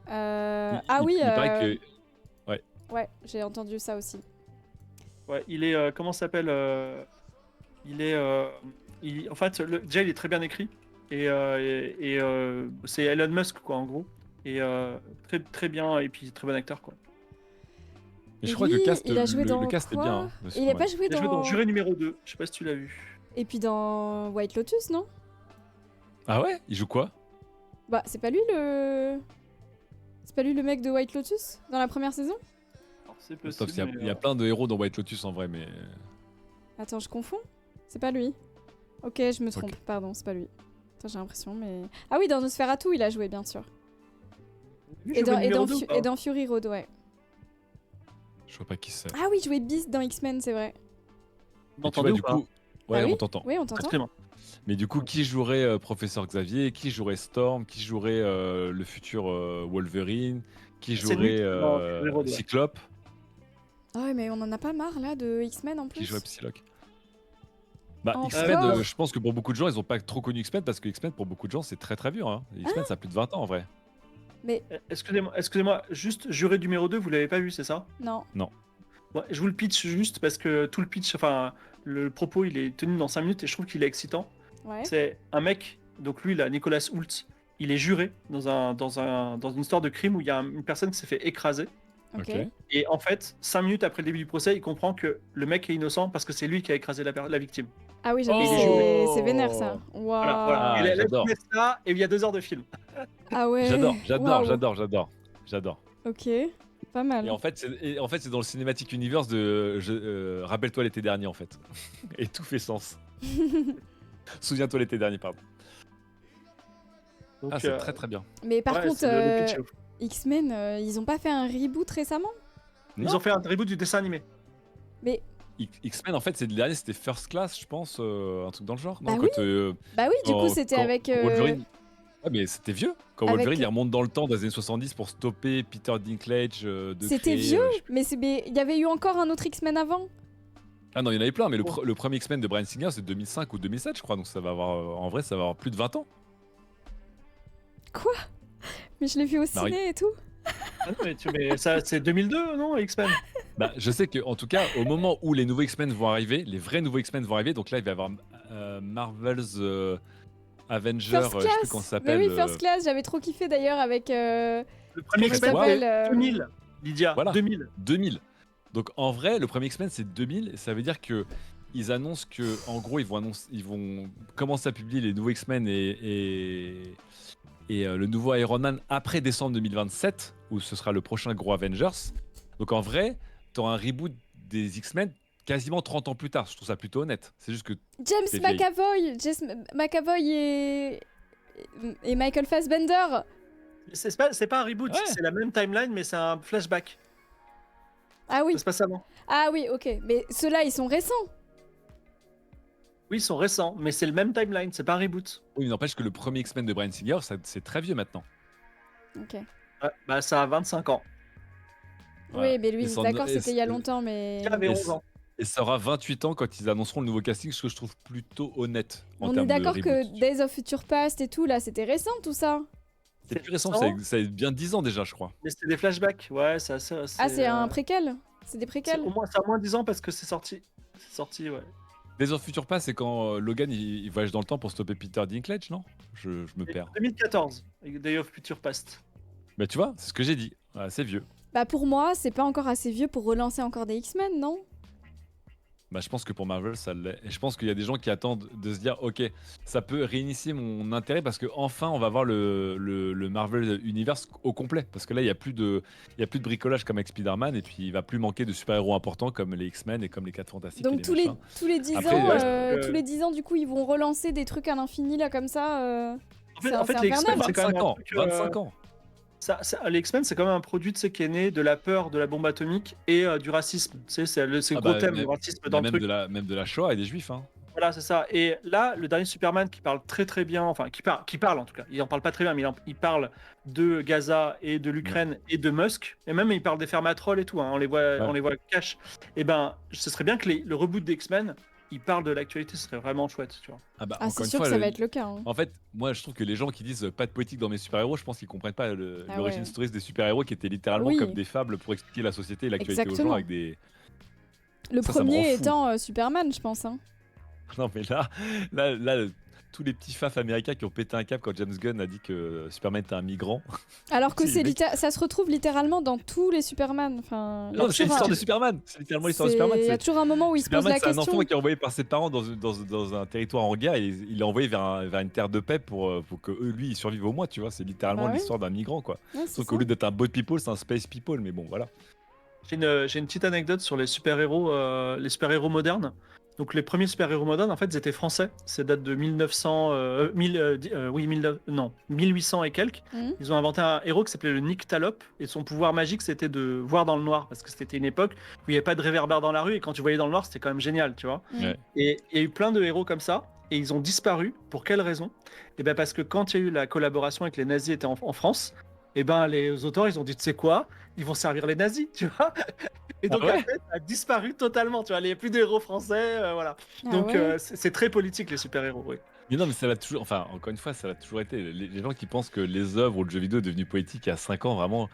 Ah oui, Il paraît que... ouais, j'ai entendu ça aussi. Ouais, il est comment ça s'appelle en fait, déjà il est très bien écrit et c'est Elon Musk quoi en gros et très très bien et puis très bon acteur quoi. Mais je Et crois que lui, le cast, il a joué dans le cast est quoi bien. Hein, de Il a Superman. pas joué Il a joué dans dans... Juré numéro 2, je sais pas si tu l'as vu. Et puis dans White Lotus, non? Ah ouais? Il joue quoi? Bah, c'est pas lui le... C'est pas lui le mec de White Lotus dans la première saison? Alors, c'est Stop, possible. il y a plein de héros dans White Lotus en vrai, mais... Attends, je confonds? C'est pas lui. Ok, je me trompe, Ok. pardon, c'est pas lui. Attends, j'ai l'impression, mais... Ah oui, dans Nosferatu, il a joué, bien sûr. Lui, Et Juré dans, numéro 2 ou pas et dans Fury Road, ouais. Je vois pas qui c'est. Ah oui, il jouait Beast dans X-Men, c'est vrai. Vous Et tu vois, m'entendez ou du pas coup... Ouais, Ah oui on t'entend. Oui, on t'entend. Très bien. Mais du coup, qui jouerait Professeur Xavier? Qui jouerait Storm? Qui jouerait le futur Wolverine? Qui C'est jouerait lui qui joue dans Fury Road, ouais. Cyclope? Ah ouais, mais on en a pas marre, là, de X-Men, en plus. Qui jouerait Psylocke? Bah, Encore X-Men, je pense que pour beaucoup de gens, ils ont pas trop connu X-Men parce que X-Men, pour beaucoup de gens, c'est très très vieux. Hein. X-Men, ça a plus de 20 ans en vrai. Mais Excusez-moi, juste Juré numéro 2, vous l'avez pas vu, c'est ça? non. Ouais, je vous le pitch juste parce que tout le pitch, enfin le propos, il est tenu dans 5 minutes et je trouve qu'il est excitant. Ouais. C'est un mec, donc lui, là, Nicolas Hoult, il est juré dans une histoire de crime où il y a une personne qui s'est fait écraser. Ok. Ok. Et en fait, 5 minutes après le début du procès, il comprend que le mec est innocent parce que c'est lui qui a écrasé la victime. Ah oui, j'avoue, Oh c'est vénère, ça. Waouh. Voilà. Ah, Et là, j'adore. tu mets ça et il y a 2 heures de film. Ah ouais. J'adore. Ok, pas mal. Et en fait, c'est dans le cinématique universe de rappelle-toi l'été dernier en fait. Et tout fait sens. Souviens-toi l'été dernier, pardon. Donc, Ah, c'est très très bien. Mais par ouais, contre, c'est le pitch est ouf. X-Men, ils ont pas fait un reboot récemment? Ils ont fait un reboot du dessin animé. Mais X-Men, en fait, c'est le dernier, c'était First Class, je pense, un truc dans le genre. bah Non, oui, quand, du coup c'était quand avec Wolverine. Ah, mais c'était vieux. Quand avec Wolverine il remonte dans le temps dans les années 70 pour stopper Peter Dinklage de c'était créer. vieux, Je sais plus. mais il y avait eu encore un autre X-Men avant. Ah non, il y en avait plein, mais Oh. le premier X-Men de Bryan Singer, c'est 2005 ou 2007, je crois. Donc ça va avoir, en vrai, ça va avoir plus de 20 ans. Quoi? Mais je l'ai vu au Marie. ciné et tout. Ah non, mais ça, c'est 2002, non, X-Men? Bah, je sais qu'en tout cas, au moment où les nouveaux X-Men vont arriver, les vrais nouveaux X-Men vont arriver, donc là, il va y avoir Marvel's Avengers, First je sais plus Class. comment ça Mais s'appelle. oui, First Class, j'avais trop kiffé d'ailleurs avec Le comment premier il X-Men, s'appelle c'est 2000, Lydia, Voilà, 2000. 2000. Donc en vrai, le premier X-Men, c'est 2000, et ça veut dire que ils annoncent que, en gros, ils vont commencer à publier les nouveaux X-Men et le nouveau Iron Man après décembre 2027, où ce sera le prochain gros Avengers. Donc en vrai, tu auras un reboot des X-Men quasiment 30 ans plus tard. Je trouve ça plutôt honnête. C'est juste que James t'es vieille. McAvoy et Michael Fassbender. C'est pas un reboot, Ouais. c'est la même timeline, mais c'est un flashback. Ah oui, Ça se passe avant. ah oui, ok. Mais ceux-là, ils sont récents. Oui, ils sont récents, mais c'est le même timeline, c'est pas un reboot. Oui, mais n'empêche que le premier X-Men de Bryan Singer, c'est très vieux maintenant. Ok. Ouais, bah, ça a 25 ans. Voilà. Oui, mais lui, Et ça en- d'accord, et c'était il y a c- longtemps, mais Il avait Et 11 ans. Et ça aura 28 ans quand ils annonceront le nouveau casting, ce que je trouve plutôt honnête en on est termes de d'accord que reboot. Days of Future Past et tout, là, c'était récent tout ça. C'est plus récent, récent, ça a bien 10 ans déjà, je crois. mais c'était des flashbacks. Ouais, c'est assez. Ah, c'est un préquel. C'est des c'est préquels. ça a moins 10 ans parce que c'est sorti. C'est sorti, ouais. Days of Future Past, c'est quand Logan il voyage dans le temps pour stopper Peter Dinklage, non je me Et perds. 2014, avec Day of Future Past. Mais tu vois, c'est ce que j'ai dit. Voilà, c'est vieux. Bah pour moi, c'est pas encore assez vieux pour relancer encore des X-Men, non? Bah, je pense que pour Marvel, ça l'est. Et je pense qu'il y a des gens qui attendent de se dire, ok, ça peut réinitier mon intérêt parce que enfin, on va voir le Marvel Universe au complet. Parce que là, il y a plus de bricolage comme avec Spider-Man et puis il va plus manquer de super-héros importants comme les X-Men et comme les 4 Fantastiques. et Donc les tous les, machins. tous les 10 Après, ans, ouais, tous les 10 ans, du coup, ils vont relancer des trucs à l'infini, là, comme ça. En fait, c'est les X-Men, infernal. c'est quand même 25 un ans. truc, 25 ans. les X-Men, c'est quand même un produit qui est né de la peur de la bombe atomique et du racisme. Tu sais, c'est le Ah gros bah, thème, le même, racisme dans le même truc. même de la Shoah et des Juifs. Hein. Voilà, c'est ça. Et là, le dernier Superman qui parle très très bien, enfin qui parle en tout cas, il en parle pas très bien, mais il parle de Gaza et de l'Ukraine et de Musk, et même il parle des Fermatrolls et tout, hein, on les voit cash. Et ben, ce serait bien que le reboot des X-Men, il parle de l'actualité, ce serait vraiment chouette, tu vois. Ah bah, Ah, encore c'est une sûr fois, que ça va être le cas. Hein. en fait, moi je trouve que les gens qui disent pas de politique dans mes super-héros, je pense qu'ils comprennent pas Ah l'origine ouais. story des super-héros qui étaient littéralement Oui. comme des fables pour expliquer la société et l'actualité aux gens Exactement. avec des. Le Ça me rend premier fou. étant Superman, je pense. Hein. Non mais là, tous les petits fafs américains qui ont pété un câble quand James Gunn a dit que Superman était un migrant. Alors que Si, les mecs- ça se retrouve littéralement dans tous les Superman. Enfin, il y a Non, c'est toujours l'histoire un- de Superman. C'est littéralement l'histoire de Superman. il y a c'est- toujours un moment où il se pose Superman, la c'est un question. enfant qui est envoyé par ses parents dans un territoire en guerre et il est envoyé vers une terre de paix pour que lui il survive au moins, tu vois. C'est littéralement Bah ouais. l'histoire d'un migrant, quoi. Ouais, c'est Sauf ça. qu'au lieu d'être un boat people, c'est un space people, mais bon, voilà. J'ai une petite anecdote sur les super-héros modernes. Donc les premiers super-héros modernes, en fait, ils étaient français. Ça date de 1900, 1800 et quelques. Mhm. Ils ont inventé un héros qui s'appelait le Nyctalope. Et son pouvoir magique, c'était de voir dans le noir. Parce que c'était une époque où il n'y avait pas de réverbère dans la rue. Et quand tu voyais dans le noir, c'était quand même génial, tu vois. Mhm. Ouais. Et il y a eu plein de héros comme ça. Et ils ont disparu. Pour quelle raison? Et ben parce que quand il y a eu la collaboration avec les nazis étaient en France, et ben les auteurs, ils ont dit, tu sais quoi? Ils vont servir les nazis, tu vois. Et donc, Ah ouais en fait, ça a disparu totalement, tu vois. Il n'y a plus de héros français, voilà. Ah Donc, ouais. c'est très politique, les super-héros, oui. Mais non, mais ça l'a toujours. Enfin, encore une fois, ça l'a toujours été. Les gens qui pensent que les œuvres ou le jeu vidéo est devenu poétique il y a 5 ans, vraiment.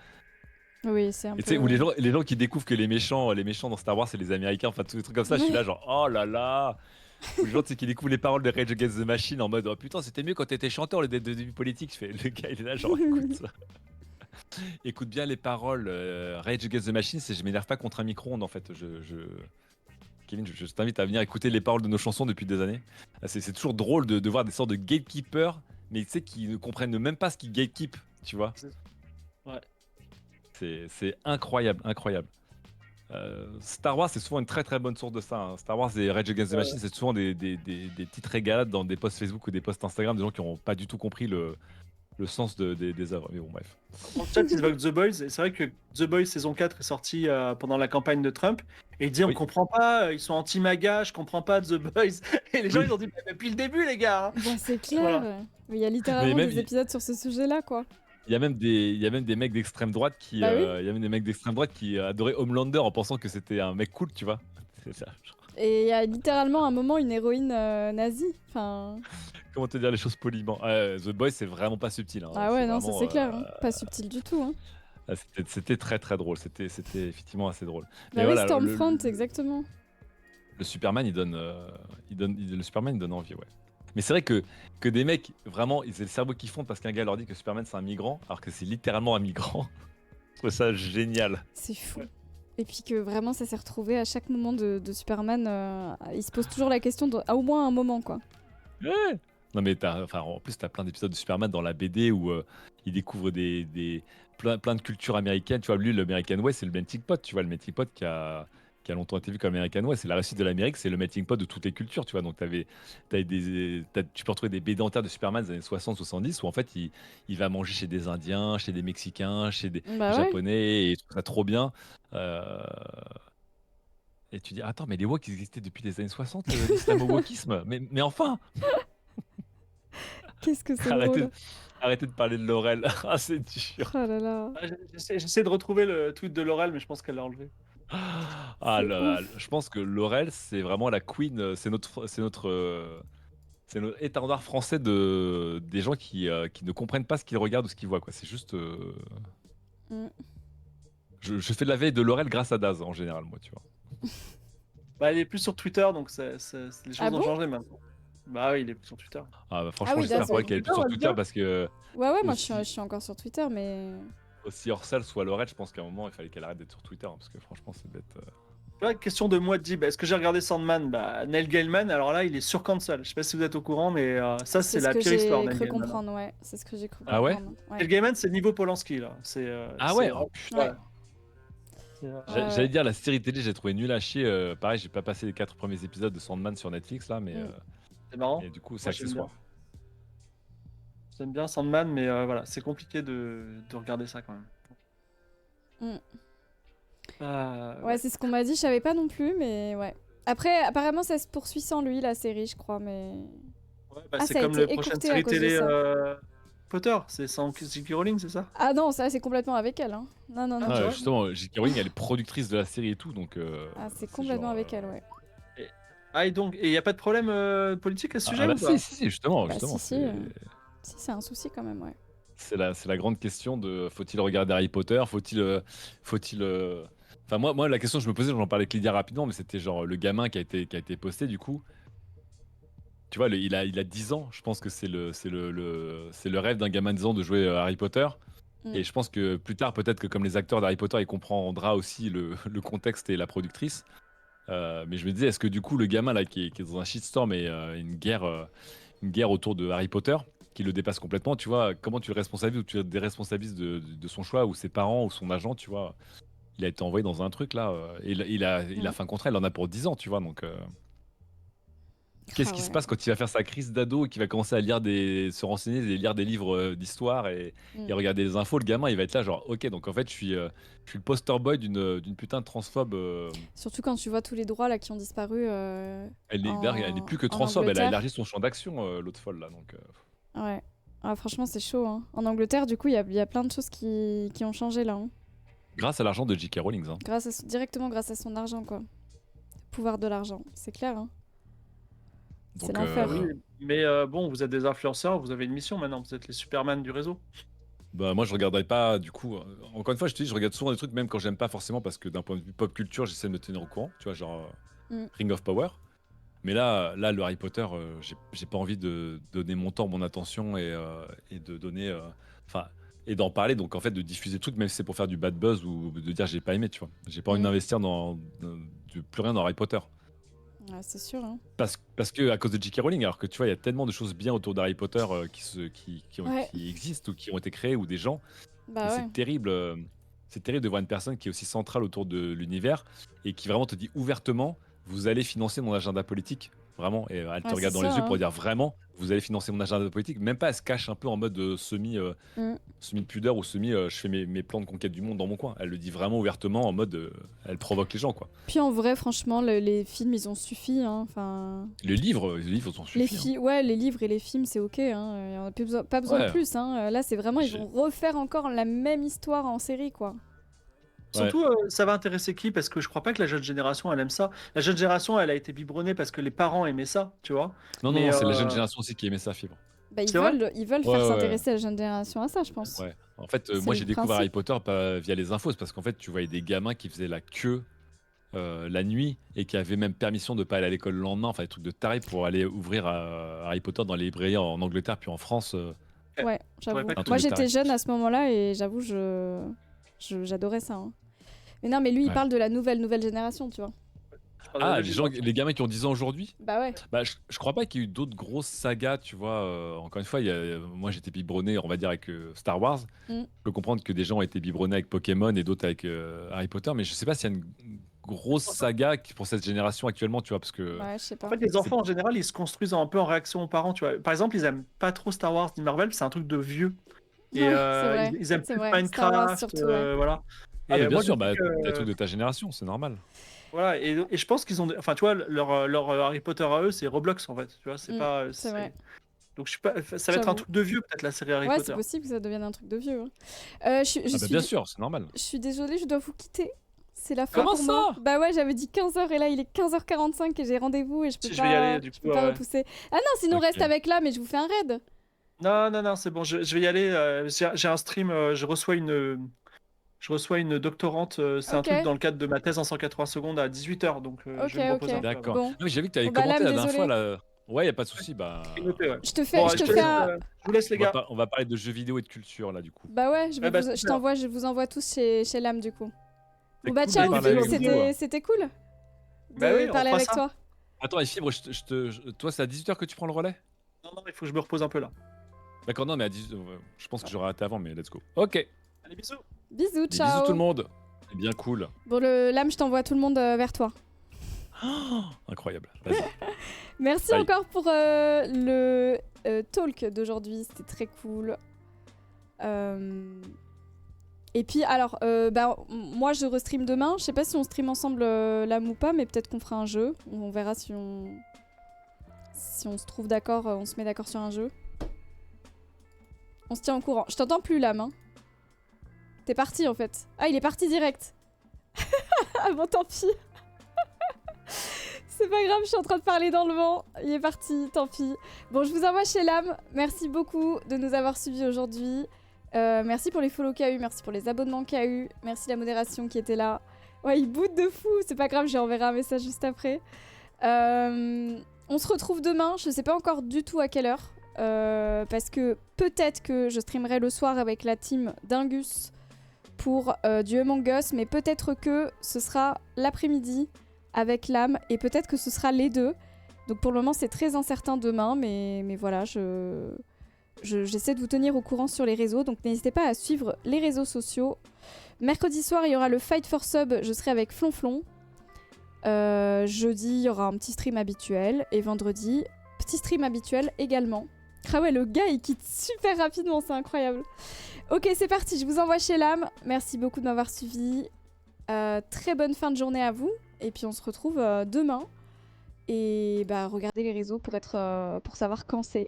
Oui, c'est un Et tu peu. sais, ou les gens qui découvrent que les méchants dans Star Wars, c'est les Américains, enfin, tous les trucs comme ça, je suis là, genre, oh là là. Ou les gens tu sais, qui découvrent les paroles de Rage Against the Machine en mode, oh putain, c'était mieux quand t'étais chanteur, au lieu d'être devenu politique. Je fais, le gars, il est là, genre, écoute ça. Écoute bien les paroles. Rage Against the Machine, c'est je m'énerve pas contre un micro-ondes en fait. Kevin, je t'invite à venir écouter les paroles de nos chansons depuis des années. C'est toujours drôle de voir des sortes de gatekeepers, mais tu sais, qui ne comprennent même pas ce qu'ils gatekeep, tu vois. Ouais. C'est incroyable, incroyable. Star Wars, c'est souvent une très très bonne source de ça. Hein. Star Wars et Rage Against the Machine, c'est souvent des petites régalades dans des posts Facebook ou des posts Instagram de gens qui n'ont pas du tout compris le le sens des œuvres. Mais bon, bref. Dans le chat, ils évoquent The Boys, et c'est vrai que The Boys saison 4 est sorti pendant la campagne de Trump, et il dit on Oui. comprend pas, ils sont anti-MAGA, je comprends pas The Boys. Et les gens Oui. ils ont dit mais depuis le début les gars. Hein. Bah, c'est clair. Voilà. Mais il y a littéralement même, des épisodes sur ce sujet-là, quoi. il y a même des mecs d'extrême droite qui, Bah oui. il y a même des mecs d'extrême droite qui adoraient Homelander en pensant que c'était un mec cool, tu vois. C'est ça. Et il y a littéralement un moment une héroïne nazie. Enfin... Comment te dire les choses poliment. The Boys, c'est vraiment pas subtil. Hein. Ah ouais, C'est non, ça vraiment, c'est clair. Hein. Pas subtil du tout. Hein. C'était très très drôle. C'était effectivement assez drôle. Bah Mais oui, voilà, Stormfront, exactement. le Superman, le Superman, il donne envie, ouais. Mais c'est vrai que des mecs, vraiment, ils ont le cerveau qui fond parce qu'un gars leur dit que Superman c'est un migrant, alors que c'est littéralement un migrant. Je trouve ça génial. C'est fou. Et puis que vraiment ça s'est retrouvé à chaque moment de Superman. Il se pose toujours la question à au moins un moment, quoi. Ouais. Non mais en plus t'as plein d'épisodes de Superman dans la BD où il découvre plein de cultures américaines. Tu vois, lui, l'American Way, c'est le melting pot. Tu vois, le melting pot qui a longtemps été vu comme American Way, c'est la réussite de l'Amérique, c'est le melting pot de toutes les cultures. Tu vois, donc tu peux retrouver des BD entières de Superman des années 60-70 où en fait il va manger chez des Indiens, chez des Mexicains, chez des Bah ouais. Japonais et tout ça trop bien. Et tu dis, attends, mais les woke, ils existaient depuis les années 60, l'islamo-wokisme. Mais enfin, Qu'est-ce que c'est arrêtez, drôle. arrêtez de parler de Laurel. Ah, c'est dur. Oh là là. Ah, j'essaie de retrouver le tweet de Laurel, mais je pense qu'elle l'a enlevé. Ah C'est là là, ouf. je pense que Laurel, c'est vraiment la queen, c'est notre étendard français des gens qui ne comprennent pas ce qu'ils regardent ou ce qu'ils voient, quoi. C'est juste. Mm. Je fais de la veille de Laurel grâce à Daz en général, moi, tu vois. Bah, il est plus sur Twitter, donc les choses Ah ont bon? changé maintenant. Bah oui, il est plus sur Twitter. Ah, bah, franchement, oui, j'espère Daz, pour ouais. elle qu'elle est plus sur Twitter parce que Ouais, moi aussi, je suis encore sur Twitter, mais. aussi Orcel soit Laurel, je pense qu'à un moment, il fallait qu'elle arrête d'être sur Twitter hein, parce que franchement, c'est bête. Tu vois, question de moi de Dib, est-ce que j'ai regardé Sandman? Bah, Neil Gaiman, alors là, il est sur cancel. Je sais pas si vous êtes au courant, mais ça, c'est C'est ce la que pire histoire, j'ai Neil cru Gaiman. comprendre, ouais. C'est ce que j'ai cru Ah ouais? comprendre. Ouais. Neil Gaiman, c'est niveau Polanski, là. Ah ouais, oh, putain. Ouais. J'allais dire la série télé, j'ai trouvé nul à chier. Pareil, j'ai pas passé les 4 premiers épisodes de Sandman sur Netflix là, mais C'est marrant. et du coup, c'est Moi, j'aime accessoire. J'aime bien Sandman, mais voilà, c'est compliqué de regarder ça quand même. Ouais, c'est ce qu'on m'a dit, je savais pas non plus, mais ouais. Après, apparemment, ça se poursuit sans lui, la série, je crois, mais. Ouais, bah, Ah, c'est ça a comme été la prochaine écourté à série cause de télé ça. Potter, c'est sans J.K. Rowling, c'est ça? Ah non, ça, c'est complètement avec elle, hein. Non, non, non. Ah, tu vois Justement, J.K. Rowling, elle est productrice de la série et tout, donc. Ah, c'est complètement genre, avec elle, ouais. Ah, et donc, il n'y a pas de problème politique à ce sujet Ah bah ou pas? si, justement, Bah, justement. si, si, c'est un souci quand même, ouais. C'est la grande question de faut-il regarder Harry Potter? Faut-il. Enfin, moi, la question que je me posais, j'en parlais avec Lydia rapidement, mais c'était genre le gamin qui a été posté, du coup. Tu vois, il a 10 ans. Je pense que c'est le rêve d'un gamin de 10 ans de jouer à Harry Potter. Mm. Et je pense que plus tard, peut-être que comme les acteurs d'Harry Potter, il comprendra aussi le contexte et la productrice. Mais je me disais, est-ce que du coup, le gamin là qui est dans un shitstorm et une guerre autour de Harry Potter, qui le dépasse complètement, tu vois, comment tu le responsabilises ou tu le déresponsabilises de son choix ou ses parents ou son agent, tu vois. Il a été envoyé dans un truc là, et il a fait un contrat, il en a pour 10 ans, tu vois, donc. Qu'est-ce Ah qui se ouais. passe quand il va faire sa crise d'ado et qu'il va commencer à se renseigner, et lire des livres d'histoire et Mm. regarder les infos? Le gamin, il va être là, genre, ok, donc en fait, je suis le poster boy d'une putain de transphobe. Surtout quand tu vois tous les droits là qui ont disparu Elle n'est plus que en transphobe, elle a Angleterre. élargi son champ d'action, l'autre folle là. Donc, Ouais. Ah, franchement, c'est chaud, hein. En Angleterre, du coup, il y a plein de choses qui ont changé là, hein. grâce à l'argent de J.K. Rowling. Hein. Directement grâce à son argent, quoi. Le pouvoir de l'argent, c'est clair, hein. C'est Donc, l'enfer. Oui, mais bon, vous êtes des influenceurs, vous avez une mission maintenant, vous êtes les Superman du réseau. bah, moi, je regarderai pas, du coup. Encore une fois, je te dis, je regarde souvent des trucs, même quand j'aime pas forcément, parce que d'un point de vue pop culture, j'essaie de me tenir au courant, tu vois, genre Ring of Power. Mais là, le Harry Potter, j'ai pas envie de donner mon temps, mon attention et de donner. Enfin. Et d'en parler, donc en fait, de diffuser le truc, même si c'est pour faire du bad buzz ou de dire j'ai pas aimé, tu vois. J'ai pas envie d'investir dans plus rien dans Harry Potter. Ouais, c'est sûr, hein. Parce que à cause de J.K. Rowling, alors que tu vois, il y a tellement de choses bien autour d'Harry Potter Ouais. qui existent ou qui ont été créées ou des gens. Bah Et ouais. c'est terrible de voir une personne qui est aussi centrale autour de l'univers et qui vraiment te dit ouvertement vous allez financer mon agenda politique, vraiment. Et elle te Ouais, c'est regarde dans les ça, yeux pour hein. dire vraiment, vous allez financer mon agenda politique. Même pas, elle se cache un peu en mode Mm. semi-pudeur ou je fais mes plans de conquête du monde dans mon coin. Elle le dit vraiment ouvertement en mode, elle provoque les gens, quoi. Puis en vrai, franchement, les films, ils ont suffi, hein. Enfin, Les livres sont suffisants. ouais, les livres et les films, c'est ok, hein. Y en a pas besoin de Ouais. plus, hein. Là, c'est vraiment, ils J'ai- vont refaire encore la même histoire en série, quoi. Surtout, ça va intéresser qui? Parce que je crois pas que la jeune génération, elle aime ça. La jeune génération, elle a été biberonnée parce que les parents aimaient ça, tu vois. Non, Mais c'est la jeune génération aussi qui aimait ça, Fibre. Bah, C'est vrai ils veulent Ouais, faire ouais. s'intéresser à la jeune génération à ça, je pense. Ouais. En fait, C'est moi le j'ai découvert principe. Harry Potter pas via les infos, c'est parce qu'en fait tu voyais des gamins qui faisaient la queue la nuit et qui avaient même permission de pas aller à l'école le lendemain, enfin des trucs de taré pour aller ouvrir Harry Potter dans les librairies en Angleterre puis en France. Ouais, j'avoue. Ouais, pas Un truc Moi, de j'étais taré. jeune à ce moment-là et j'avoue, j'adorais ça, hein. Mais non, mais lui, il Ouais. parle de la nouvelle génération, tu vois. Je parle de la Ah, génération. les gamins qui ont 10 ans aujourd'hui. Bah ouais. Bah, je crois pas qu'il y ait eu d'autres grosses sagas, tu vois. Encore une fois, moi j'étais biberonné, on va dire, avec Star Wars. Mm. Je peux comprendre que des gens ont été biberonnés avec Pokémon et d'autres avec Harry Potter, mais je sais pas s'il y a une grosse saga pour cette génération actuellement, tu vois, parce que. Ouais, je sais pas. En fait, les enfants, en général, ils se construisent un peu en réaction aux parents, tu vois. Par exemple, ils aiment pas trop Star Wars ni Marvel, c'est un truc de vieux. Et Ouais, c'est vrai. ils aiment C'est plus vrai. Star Wars Minecraft, surtout, ouais. voilà. Ah, mais bien moi, sûr, depuis t'as les que... trucs de ta génération, c'est normal. Voilà, et je pense qu'ils ont... Enfin, tu vois, leur Harry Potter à eux, c'est Roblox, en fait. Tu vois, c'est Mm, pas... c'est vrai. Donc, je suis pas... Ça va être un J'avoue. truc de vieux, peut-être, la série Harry Ouais, Potter. c'est possible que ça devienne un truc de vieux, hein. Je Ah, bah, bien sûr, c'est normal. je suis désolée, je dois vous quitter. C'est la fin Comment pour moi. ça? Bah ouais, j'avais dit 15h et là, il est 15h45 et j'ai rendez-vous et je peux Si, pas, je vais y aller, du je coup, peux pas ouais. repousser. Ah non, sinon Ok. reste avec là, mais je vous fais un raid. Non, c'est bon, je vais y aller. J'ai un stream, je reçois une doctorante, c'est un Ok. truc dans le cadre de ma thèse en 180 secondes à 18h, donc je vais me Ok, reposer un ok. peu. D'accord. Bon. Ah oui, j'ai vu que tu avais Bon, bah, commenté Lame, la dernière fois désolée. là. Ouais, y a pas de souci. Bah, C'est noté, ouais. Je te fais, Bon, je te te fais laisse, un... je vous laisse, les gars. on va parler de jeux vidéo et de culture là du coup. Bah ouais, Eh bah, je super. je vous envoie tous chez Lame du coup. C'est Bon bah cool de ciao parler Fibre, avec vous. c'était cool de Bah oui, on parler fera avec ça. toi. Attends, et Fibre, toi c'est à 18h que tu prends le relais? Non, il faut que je me repose un peu là. D'accord, non, mais à 18h, je pense que j'aurais raté avant, mais let's go. Ok. Des Allez, bisous. Bisous, bisous ciao. tout le monde. C'est bien cool. Bon, Lame, je t'envoie tout le monde vers toi. Oh, incroyable. Vas-y. Merci Bye. encore pour le talk d'aujourd'hui, c'était très cool. Et puis alors, moi je restream demain. Je sais pas si on stream ensemble Lame ou pas, mais peut-être qu'on fera un jeu. On verra si on se trouve d'accord, on se met d'accord sur un jeu. On se tient au courant. Je t'entends plus Lame, hein. T'es parti en fait. Ah, il est parti direct. Ah bon, tant pis. C'est pas grave, je suis en train de parler dans le vent. Il est parti, tant pis. Bon, je vous envoie chez Lame. Merci beaucoup de nous avoir suivis aujourd'hui. Merci pour les follow qu'il y a eu, merci pour les abonnements qu'il y a eu. Merci la modération qui était là. Ouais, il boude de fou. C'est pas grave, j'enverrai un message juste après. On se retrouve demain. Je sais pas encore du tout à quelle heure. Parce que peut-être que je streamerai le soir avec la team d'Ingus pour du Among Us, mais peut-être que ce sera l'après-midi avec Lame, et peut-être que ce sera les deux. Donc pour le moment, c'est très incertain demain, mais voilà, j'essaie de vous tenir au courant sur les réseaux, donc n'hésitez pas à suivre les réseaux sociaux. Mercredi soir, il y aura le Fight for Sub, je serai avec Flonflon. Jeudi, il y aura un petit stream habituel, et vendredi, petit stream habituel également. Ah ouais, le gars, il quitte super rapidement, c'est incroyable. Ok, c'est parti, je vous envoie chez Lame. Merci beaucoup de m'avoir suivi. Très bonne fin de journée à vous. Et puis on se retrouve demain. Et bah regardez les réseaux pour savoir quand c'est.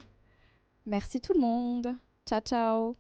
Merci tout le monde. Ciao ciao.